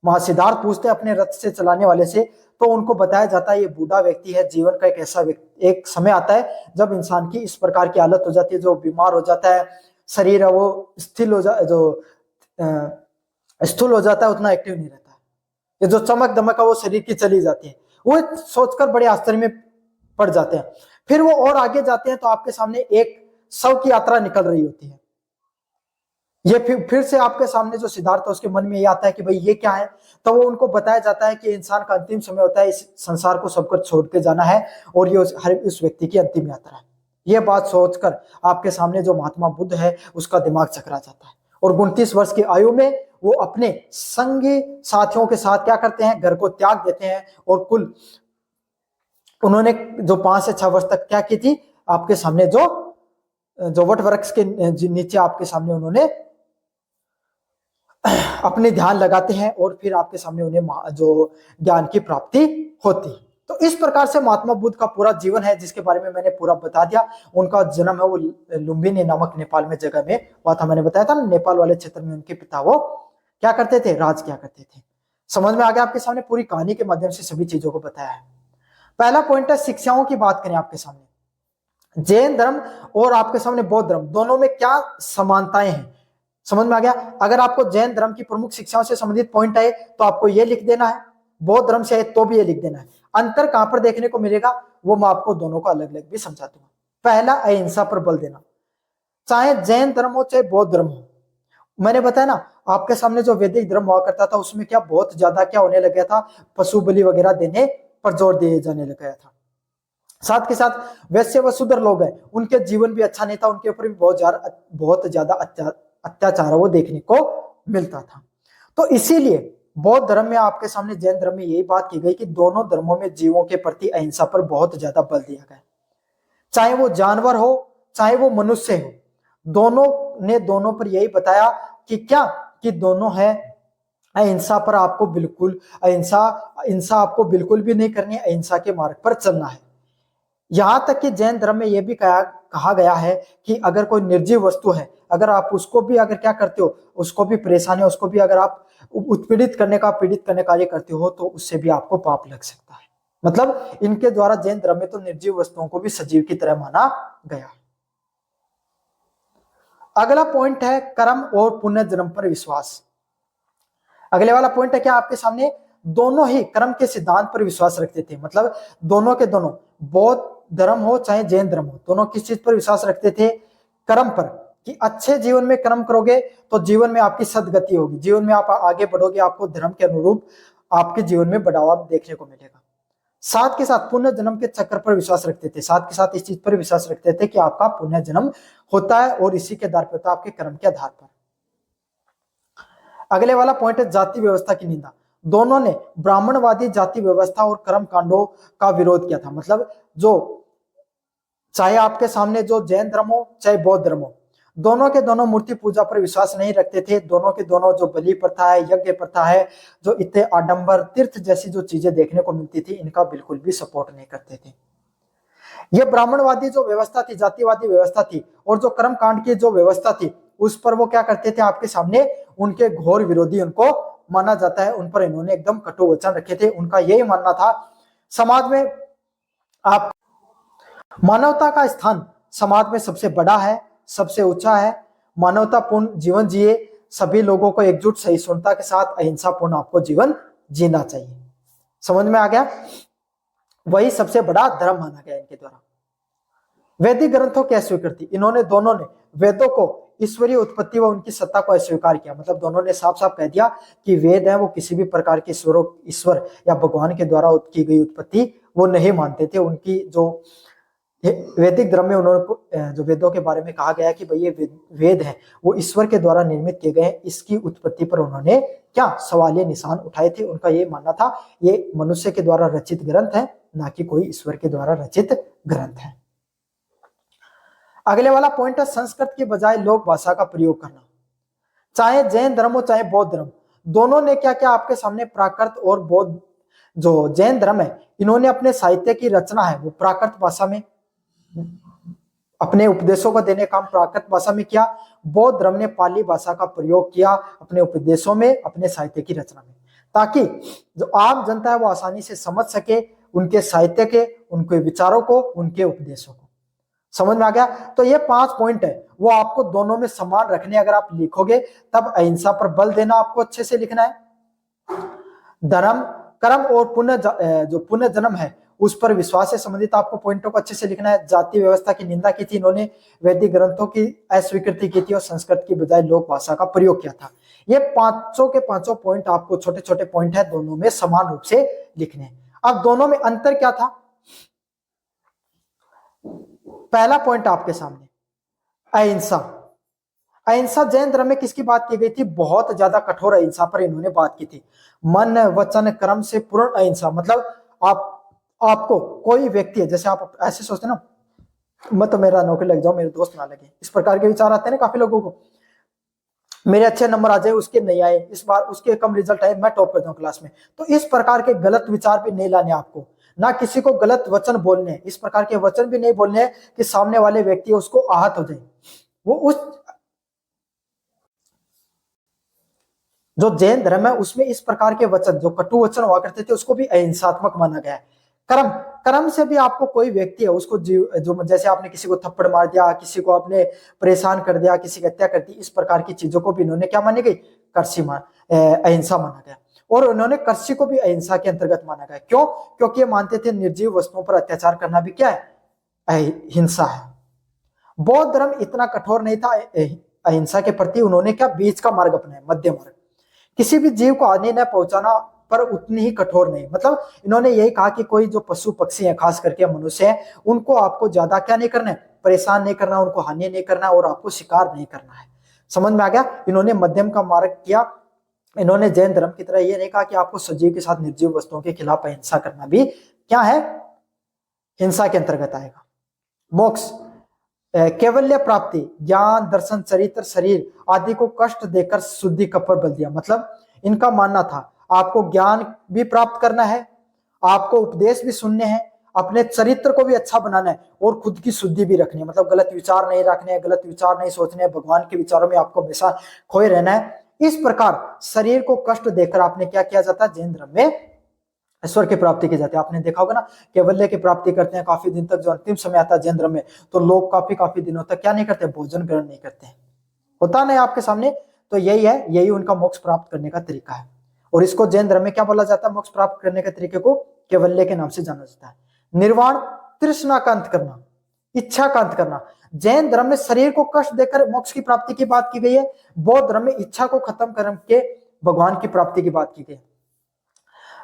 वहां सिद्धार्थ पूछते हैं अपने रथ से चलाने वाले से, तो उनको बताया जाता है ये बूढ़ा व्यक्ति है। जीवन का एक ऐसा एक समय आता है जब इंसान की इस प्रकार की हालत हो जाती है, जो बीमार हो जाता है, शरीर है वो स्थूल हो जाता है, उतना एक्टिव नहीं रहता है। ये जो चमक दमक है वो शरीर की चली जाती है। वो सोचकर बड़े आश्चर्य में पड़ जाते हैं। फिर वो और आगे जाते हैं तो आपके सामने एक शव की यात्रा निकल रही होती है। ये फिर से आपके सामने जो सिद्धार्थ है उसके मन में ये आता है कि भाई ये क्या है। तो वो उनको बताया जाता है कि इंसान का अंतिम समय होता है, इस संसार को सब कुछ छोड़ के जाना है, और ये हर उस व्यक्ति की अंतिम यात्रा है। ये बात सोचकर आपके सामने जो महात्मा बुद्ध है उसका दिमाग चकरा जाता है, और 29 वर्ष की आयु में वो अपने संगी साथियों के साथ क्या करते हैं, घर को त्याग देते हैं। और कुल उन्होंने जो 5 से 6 वर्ष तक क्या की थी, आपके सामने जो वट वृक्ष के नीचे आपके सामने उन्होंने अपने ध्यान लगाते हैं, और फिर आपके सामने उन्हें जो ज्ञान की प्राप्ति होती। तो इस प्रकार से महात्मा बुद्ध का पूरा जीवन है, जिसके बारे में मैंने पूरा बता दिया। उनका जन्म है वो लुम्बिनी नामक नेपाल में जगह में हुआ था। मैंने बताया था नेपाल वाले क्षेत्र में उनके पिता वो क्या करते थे, राज क्या करते थे। समझ में आ गया आपके सामने, पूरी कहानी के माध्यम से सभी चीजों को बताया है। पहला पॉइंट है शिक्षाओं की बात करें आपके सामने। जैन धर्म और आपके सामने बौद्ध धर्म, दोनों में क्या समानताएं हैं, समझ में आ गया। अगर आपको जैन धर्म की प्रमुख शिक्षाओं से संबंधित पॉइंट आए तो आपको ये लिख देना है, बौद्ध धर्म से आए तो भी ये लिख देना है। अंतर कहां पर देखने को मिलेगा वो मैं आपको दोनों को अलग अलग भी समझा दूंगा। पहला, अहिंसा पर बल देना, चाहे जैन धर्म हो चाहे बौद्ध धर्म हो। मैंने बताया ना आपके सामने जो वैदिक धर्म हुआ करता था उसमें क्या बहुत ज्यादा क्या होने लग गया था, पशु बलि वगैरह देने पर जोर दिए जाने लग गया था। साथ के साथ वैसे व शूद्र लोग हैं, उनके जीवन भी अच्छा नहीं था, उनके ऊपर भी बहुत ज्यादा अत्याचार वो देखने को मिलता था। तो इसीलिए बौद्ध धर्म में आपके सामने, जैन धर्म में यही बात की गई कि दोनों धर्मों में जीवों के प्रति अहिंसा पर बहुत ज्यादा बल दिया गया, चाहे वो जानवर हो चाहे वो मनुष्य हो। दोनों पर यही बताया कि क्या, कि दोनों है अहिंसा पर आपको बिल्कुल अहिंसा आपको बिल्कुल भी नहीं करनी है, अहिंसा के मार्ग पर चलना है। यहां तक कि जैन धर्म में यह भी कहा गया है कि अगर कोई निर्जीव वस्तु है, अगर आप उसको भी अगर क्या करते हो, उसको भी परेशानी, उसको भी अगर आप उत्पीड़ित करने का, पीड़ित करने का ये करते हो तो उससे भी आपको पाप लग सकता है। मतलब इनके द्वारा जैन धर्म में तो निर्जीव वस्तुओं को भी सजीव की तरह माना गया। अगला पॉइंट है कर्म और पुण्य जन्म पर विश्वास। अगले वाला पॉइंट है क्या आपके सामने, दोनों ही कर्म के सिद्धांत पर विश्वास रखते थे। मतलब दोनों के दोनों, बौद्ध धर्म हो चाहे जैन धर्म हो, दोनों किस चीज पर विश्वास रखते थे, कर्म पर, कि अच्छे जीवन में कर्म करोगे तो जीवन में आपकी सदगति होगी, जीवन में आप आगे बढ़ोगे, आपको धर्म के अनुरूप आपके जीवन में बढ़ावा देखने को मिलेगा। साथ के साथ पुण्य जन्म के चक्र पर विश्वास रखते थे, साथ के साथ इस चीज पर विश्वास रखते थे कि आपका पुण्य जन्म होता है और इसी के आधार पर होता है, आपके कर्म के आधार पर। अगले वाला पॉइंट है जाति व्यवस्था की निंदा। दोनों ने ब्राह्मणवादी जाति व्यवस्था और कर्म कांडों का विरोध किया था। मतलब जो चाहे आपके सामने जो जैन धर्म हो चाहे बौद्ध धर्म हो, दोनों के दोनों मूर्ति पूजा पर विश्वास नहीं रखते थे। दोनों के दोनों जो बलि प्रथा है, यज्ञ प्रथा है, जो इतने आडंबर तीर्थ जैसी जो चीजें देखने को मिलती थी, इनका बिल्कुल भी सपोर्ट नहीं करते थे। यह ब्राह्मणवादी जो व्यवस्था थी, जातिवादी व्यवस्था थी, और जो कर्म कांड की जो व्यवस्था थी, उस पर वो क्या करते थे, आपके सामने उनके घोर विरोधी उनको माना जाता है, उन पर इन्होंने एकदम कटु वचन रखे थे। उनका यही मानना था समाज में आप मानवता का स्थान समाज में सबसे बड़ा है, सबसे ऊंचा है। मानवतापूर्ण जीवन जिए, सभी लोगों को एकजुट सहिष्णुता के साथ अहिंसापूर्ण आपको जीवन जीना चाहिए। समझ में आ गया? वही सबसे बड़ा धर्म माना गया इनके द्वारा। वैदिक ग्रंथों की अस्वीकृति, इन्होंने दोनों ने वेदों को ईश्वरीय उत्पत्ति व उनकी सत्ता को अस्वीकार किया। मतलब दोनों ने साफ साफ कह दिया कि वेद है वो किसी भी प्रकार के ईश्वर या भगवान के द्वारा की गई उत्पत्ति वो नहीं मानते थे। उनकी जो वैदिक धर्म में उन्होंने जो वेदों के बारे में कहा गया है कि भाई ये वेद है वो ईश्वर के द्वारा निर्मित किए गए, इसकी उत्पत्ति पर उन्होंने क्या सवालिया निशान उठाए थे। उनका ये मानना था ये मनुष्य के द्वारा रचित ग्रंथ है, ना कि कोई ईश्वर के द्वारा रचित ग्रंथ है। अगले वाला पॉइंट है संस्कृत की बजाय लोक भाषा का प्रयोग करना। चाहे जैन धर्म हो चाहे बौद्ध धर्म, दोनों ने क्या क्या आपके सामने प्राकृत और बौद्ध, जो जैन धर्म है इन्होंने अपने साहित्य की रचना है वो प्राकृत भाषा में, अपने उपदेशों को देने का काम प्राकृत भाषा में किया। बौद्ध धर्म ने पाली भाषा का प्रयोग किया अपने उपदेशों में, अपने साहित्य की रचना में, ताकि जो आम जनता है वो आसानी से समझ सके उनके साहित्य के, उनके विचारों को, उनके उपदेशों को। समझ में आ गया? तो ये 5 पॉइंट है वो आपको दोनों में समान रखने, अगर आप लिखोगे तब अहिंसा पर बल देना आपको अच्छे से लिखना है। धर्म, कर्म और पुण्य, जो पुण्य जन्म है उस पर विश्वास से संबंधित आपको पॉइंटों को अच्छे से लिखना है। जाति व्यवस्था की निंदा की थी इन्होंने, वैदिक ग्रंथों की अस्वीकृति की थी और संस्कृत की बजाय लोक भाषा का प्रयोग किया था। ये 5 के 5 पॉइंट आपको छोटे छोटे पॉइंट है, दोनों में समान रूप से लिखने। अब दोनों में अंतर क्या था? पहला पॉइंट आपके सामने अहिंसा। अहिंसा जैन धर्म में किसकी बात की गई थी? बहुत ज्यादा कठोर अहिंसा पर इन्होंने बात की थी। मन वचन कर्म से पूर्ण अहिंसा, मतलब आपको कोई व्यक्ति है, जैसे आप ऐसे सोचते ना मैं तो मेरा नौकरी लग जाओ मेरे दोस्त ना लगे, इस प्रकार के विचार आते हैं ना काफी लोगों को। मेरे अच्छे नंबर आ जाए उसके नहीं आए, इस बार उसके कम रिजल्ट आए मैं टॉप कर जाऊं क्लास में। तो इस प्रकार के गलत विचार भी नहीं लाने आपको, ना किसी को गलत वचन बोलने, इस प्रकार के वचन भी नहीं बोलने कि सामने वाले व्यक्ति उसको आहत हो जाए। वो उस जो जैन धर्म है उसमें इस प्रकार के वचन, जो कटु वचन हुआ करते थे, उसको भी अहिंसात्मक माना गया है। कर्म, कर्म से भी आपको कोई व्यक्ति है उसको जो जैसे आपने किसी को थप्पड़ मार दिया, किसी को आपने परेशान कर दिया, किसी की हत्या कर दी, इस प्रकार की चीजों को भी इन्होंने क्या मानी गई? अहिंसा माना गया। और उन्होंने कृषि को भी अहिंसा के अंतर्गत माना गया। क्यों? क्योंकि ये मानते थे निर्जीव वस्तुओं पर अत्याचार करना भी क्या है? हिंसा है। बौद्ध धर्म इतना कठोर नहीं था अहिंसा के प्रति, उन्होंने क्या बीच का मार्ग अपनाया, मध्य मार्ग। किसी भी जीव को हानि न पहुंचाना पर उतनी ही कठोर नहीं, मतलब इन्होंने यही कहा कि कोई जो पशु पक्षी हैं, खास करके मनुष्य हैं, उनको आपको ज्यादा क्या नहीं करना है? परेशान नहीं करना, उनको हानि नहीं करना और आपको शिकार नहीं करना है। समझ में आ गया? इन्होंने मध्यम का मार्ग किया। इन्होंने जैन धर्म की तरह ये नहीं कहा कि आपको सजीव के साथ निर्जीव वस्तुओं के खिलाफ अहिंसा करना भी क्या है? हिंसा के अंतर्गत आएगा। मोक्ष, कैवल्य प्राप्ति, ज्ञान दर्शन चरित्र शरीर आदि को कष्ट देकर शुद्धि का पर बल दिया। मतलब इनका मानना था आपको ज्ञान भी प्राप्त करना है, आपको उपदेश भी सुनने हैं, अपने चरित्र को भी अच्छा बनाना है और खुद की शुद्धि भी रखनी है। मतलब गलत विचार नहीं रखने हैं, गलत विचार नहीं सोचने हैं, भगवान के विचारों में आपको हमेशा खोए रहना है। इस प्रकार शरीर को कष्ट देकर आपने क्या किया जाता है? जैन धर्म में ईश्वर की प्राप्ति की जाती है। आपने देखा होगा ना, कैवल्य की प्राप्ति करते हैं काफी दिन तक, जो अंतिम समय आता है जैन धर्म में, तो लोग काफी दिनों तक क्या नहीं करते? भोजन ग्रहण नहीं करते हैं। होता नहीं आपके सामने? तो यही है, यही उनका मोक्ष प्राप्त करने का तरीका है। और इसको जैन धर्म में क्या बोला जाता है? मोक्ष प्राप्त करने के तरीके को कैवल्य के नाम से जाना जाता है। निर्वाण, तृष्णा का अंत करना, इच्छा का अंत करना। जैन धर्म में शरीर को कष्ट देकर मोक्ष की प्राप्ति की बात की गई है, बौद्ध धर्म में इच्छा को खत्म करके भगवान की प्राप्ति की बात की गई।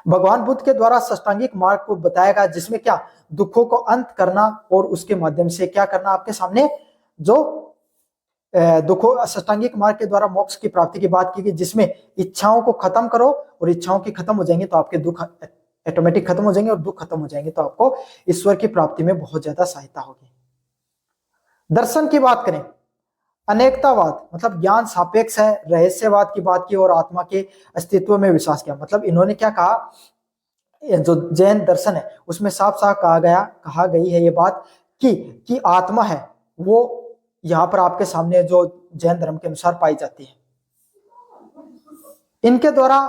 भगवान बुद्ध के द्वारा षष्टांगिक मार्ग को बताया गया, जिसमें क्या? दुखों को अंत करना और उसके माध्यम से क्या करना? आपके सामने जो दुखों, षष्टांगिक मार्ग के द्वारा मोक्ष की प्राप्ति की बात की गई, जिसमें इच्छाओं को खत्म करो और इच्छाओं की खत्म हो जाएंगे तो आपके दुख ऑटोमेटिक खत्म हो जाएंगे और दुख खत्म हो जाएंगे तो आपको ईश्वर की प्राप्ति में बहुत ज्यादा सहायता होगी। दर्शन की बात करें, अनेकतावाद, मतलब ज्ञान सापेक्ष है, रहस्यवाद की बात की और आत्मा के अस्तित्व में विश्वास किया। मतलब इन्होंने क्या कहा? जो जैन दर्शन है उसमें साफ साफ कहा गई है ये बात कि आत्मा है वो यहाँ पर आपके सामने जो जैन धर्म के अनुसार पाई जाती है। इनके द्वारा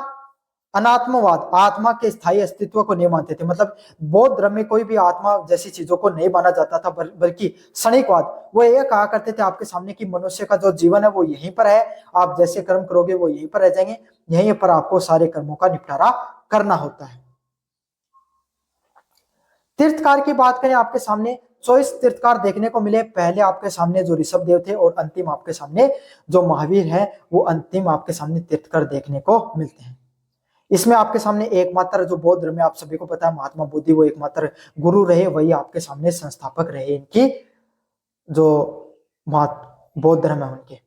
अनात्मवाद, आत्मा के स्थायी अस्तित्व को नहीं मानते थे। मतलब बौद्ध धर्म में कोई भी आत्मा जैसी चीजों को नहीं माना जाता था, बल्कि क्षणिकवाद। वो ये कहा करते थे आपके सामने कि मनुष्य का जो जीवन है वो यहीं पर है, आप जैसे कर्म करोगे वो यहीं पर रह जाएंगे, यहीं पर आपको सारे कर्मों का निपटारा करना होता है। तीर्थकार की बात करें, आपके सामने 24 तीर्थकार देखने को मिले। पहले आपके सामने जो ऋषभ देव थे और अंतिम आपके सामने जो महावीर है, वो अंतिम आपके सामने तीर्थकार देखने को मिलते हैं। इसमें आपके सामने एकमात्र जो बौद्ध धर्म में आप सभी को पता है महात्मा बुद्धि वो एकमात्र गुरु रहे, वही आपके सामने संस्थापक रहे इनकी जो बौद्ध धर्म है उनके।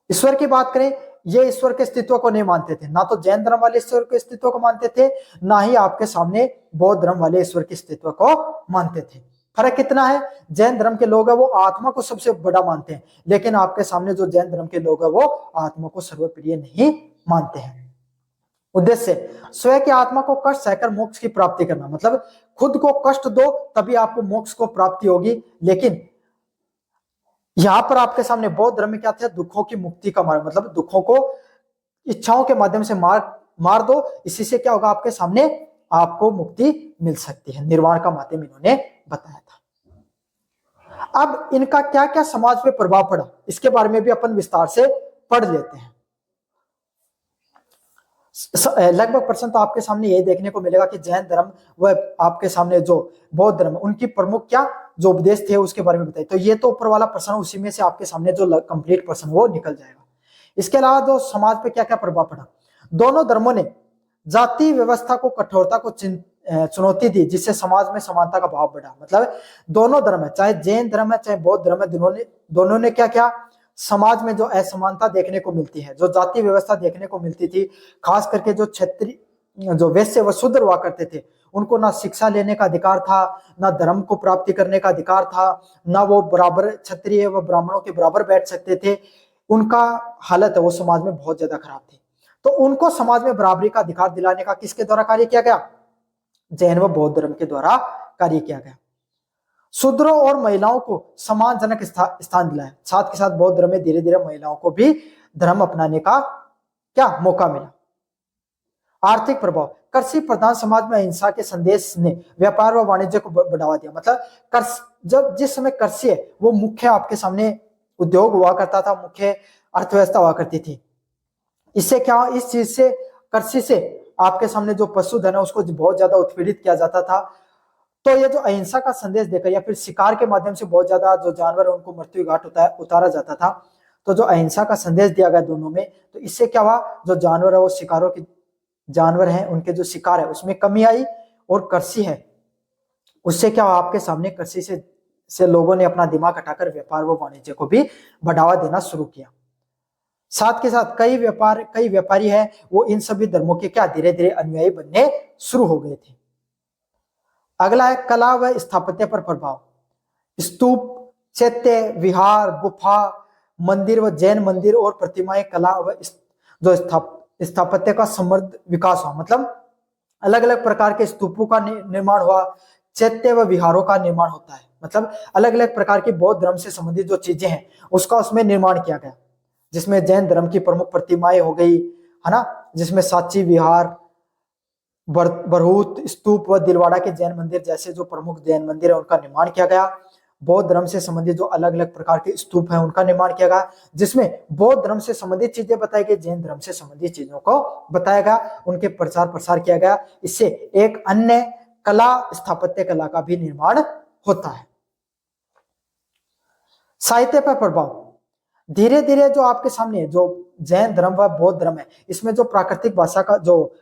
ईश्वर की बात करें, ये ईश्वर के अस्तित्व को नहीं मानते थे, ना तो जैन धर्म वाले ईश्वर के अस्तित्व को मानते थे, ना ही आपके सामने बौद्ध धर्म वाले ईश्वर के अस्तित्व को मानते थे। फर्क कितना है, जैन धर्म के लोग हैं वो आत्मा को सबसे बड़ा मानते हैं, लेकिन आपके सामने जो जैन धर्म के लोग हैं वो आत्मा को सर्वप्रिय नहीं मानते हैं। उद्देश्य स्वयं की आत्मा को कष्ट सहकर मोक्ष की प्राप्ति करना, मतलब खुद को कष्ट दो तभी आपको मोक्ष को प्राप्ति होगी। लेकिन यहां पर आपके सामने बौद्ध धर्म में क्या था, दुखों की मुक्ति का मार्ग, मतलब दुखों को इच्छाओं के माध्यम से मार दो, इसी से क्या होगा, आपके सामने आपको मुक्ति मिल सकती है। निर्वाण का माध्यम इन्होंने बताया था। अब इनका क्या क्या समाज पे प्रभाव पड़ा, इसके बारे में भी अपन विस्तार से पढ़ लेते हैं। लगभग प्रश्न तो आपके सामने यही देखने को मिलेगा कि जैन धर्म व आपके सामने जो बौद्ध धर्म, उनकी प्रमुख क्या जो उपदेश थे उसके बारे में बताइए। तो ये तो ऊपर वाला प्रश्न, उसी में से आपके सामने जो कंप्लीट प्रश्न वो निकल जाएगा। इसके अलावा जो समाज पे क्या क्या प्रभाव पड़ा, दोनों धर्मों ने जाति व्यवस्था को, कठोरता को चुनौती दी, जिससे समाज में समानता का भाव बढ़ा। मतलब दोनों धर्म है, चाहे जैन धर्म है चाहे बौद्ध धर्म है, दोनों ने क्या क्या समाज में जो असमानता देखने को मिलती है, जो जाति व्यवस्था देखने को मिलती थी, खास करके जो क्षत्रिय जो वैश्य व शूद्र हुआ करते थे, उनको ना शिक्षा लेने का अधिकार था, ना धर्म को प्राप्ति करने का अधिकार था, ना वो बराबर क्षत्रिय व ब्राह्मणों के बराबर बैठ सकते थे। उनका हालत है वो समाज में बहुत ज्यादा खराब थी। तो उनको समाज में बराबरी का अधिकार दिलाने का किसके द्वारा कार्य किया गया, जैन व बौद्ध धर्म के द्वारा कार्य किया गया। शूद्रों और महिलाओं को सम्मानजनक स्थान दिलाया। साथ के साथ बौद्ध धर्म में धीरे धीरे महिलाओं को भी धर्म अपनाने का क्या मौका मिला। आर्थिक प्रभाव, कृषि प्रधान समाज में अहिंसा के संदेश ने व्यापार व वाणिज्य को बढ़ावा दिया। मतलब जिस समय कृषि है वो मुख्य आपके सामने उद्योग हुआ करता था, मुख्य अर्थव्यवस्था हुआ करती थी। इससे क्या, इस चीज से, कृषि से आपके सामने जो पशुधन है उसको बहुत ज्यादा उत्पीड़ित किया जाता था। तो ये जो अहिंसा का संदेश देकर या फिर शिकार के माध्यम से बहुत ज्यादा जो जानवर है उनको मृत्यु घाट उतारा जाता था। तो जो अहिंसा का संदेश दिया गया दोनों में, तो इससे क्या हुआ, जो जानवर है वो शिकारों के जानवर हैं उनके जो शिकार है उसमें कमी आई, और कृषि है उससे क्या हुआ, आपके सामने कृषि से लोगों ने अपना दिमाग हटाकर व्यापार व वाणिज्य को भी बढ़ावा देना शुरू किया। साथ के साथ कई व्यापारी है वो इन सभी धर्मों के क्या धीरे धीरे अनुयायी बनने शुरू हो गए थे। अगला है कला व स्थापत्य पर प्रभाव। स्तूप, चैत्य, विहार, गुफा, मंदिर व जैन मंदिर और प्रतिमाएं, कला व जो स्थापत्य का समृद्ध विकास हुआ। मतलब अलग अलग प्रकार के स्तूपों का निर्माण हुआ, चैत्य व विहारों का निर्माण होता है। मतलब अलग अलग प्रकार की बौद्ध धर्म से संबंधित जो चीजें हैं उसका उसमें निर्माण किया गया, जिसमें जैन धर्म की प्रमुख प्रतिमाएं हो गई है ना, जिसमें सांची विहार, बरहूत स्तूप व दिलवाड़ा के जैन मंदिर जैसे जो प्रमुख जैन मंदिर है उनका निर्माण किया गया। बौद्ध धर्म से संबंधित जो अलग अलग प्रकार के स्तूप हैं उनका निर्माण किया गया, जिसमें बौद्ध धर्म से संबंधित चीजें बताई गई, जैन धर्म से संबंधित चीजों को बताया गया, उनके प्रचार प्रसार किया गया। इससे एक अन्य कला, स्थापत्य कला का भी निर्माण होता है। साहित्य पर प्रभाव, धीरे धीरे जो आपके सामने जो जैन धर्म व बौद्ध धर्म है इसमें जो प्राकृतिक भाषा का, जो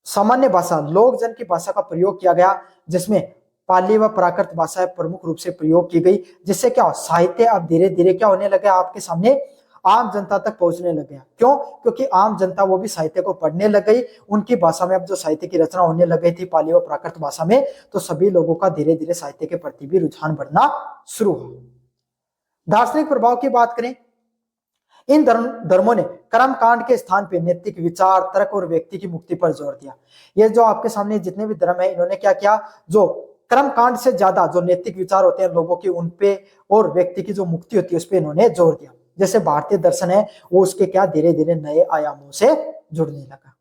सामान्य भाषा, लोक जन की भाषा का प्रयोग किया गया, जिसमें पाली व प्राकृत भाषा प्रमुख रूप से प्रयोग की गई, जिससे क्या साहित्य अब धीरे धीरे क्या होने लगा, आपके सामने आम जनता तक पहुंचने लग गया। क्यों? क्योंकि आम जनता वो भी साहित्य को पढ़ने लग गई, उनकी भाषा में अब जो साहित्य की रचना होने लग गई थी पाली व प्राकृत भाषा में, तो सभी लोगों का धीरे धीरे साहित्य के प्रति भी रुझान बढ़ना शुरू हुआ। दार्शनिक प्रभाव की बात करें, इन धर्मों ने कर्म कांड के स्थान पे नैतिक विचार, तर्क और व्यक्ति की मुक्ति पर जोर दिया। ये जो आपके सामने जितने भी धर्म है इन्होंने क्या किया, जो कर्म कांड से ज्यादा जो नैतिक विचार होते हैं लोगों के उन पे और व्यक्ति की जो मुक्ति होती है उस पे इन्होंने जोर दिया। जैसे भारतीय दर्शन है वो उसके क्या धीरे धीरे नए आयामों से जुड़ने लगा।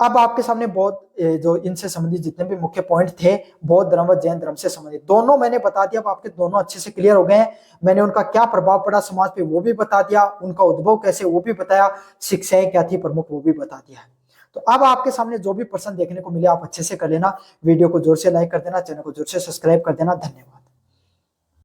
अब आपके सामने बहुत जो इनसे संबंधित जितने भी मुख्य पॉइंट थे, बौद्ध धर्म और जैन धर्म से संबंधित दोनों मैंने बता दिया। अब आपके दोनों अच्छे से क्लियर हो गए हैं। मैंने उनका क्या प्रभाव पड़ा समाज पे वो भी बता दिया, उनका उद्भव कैसे वो भी बताया, शिक्षाएं क्या थी प्रमुख वो भी बता दिया है। तो अब आपके सामने जो भी प्रश्न देखने को मिले आप अच्छे से कर लेना। वीडियो को जोर से लाइक कर देना, चैनल को जोर से सब्सक्राइब कर देना। धन्यवाद।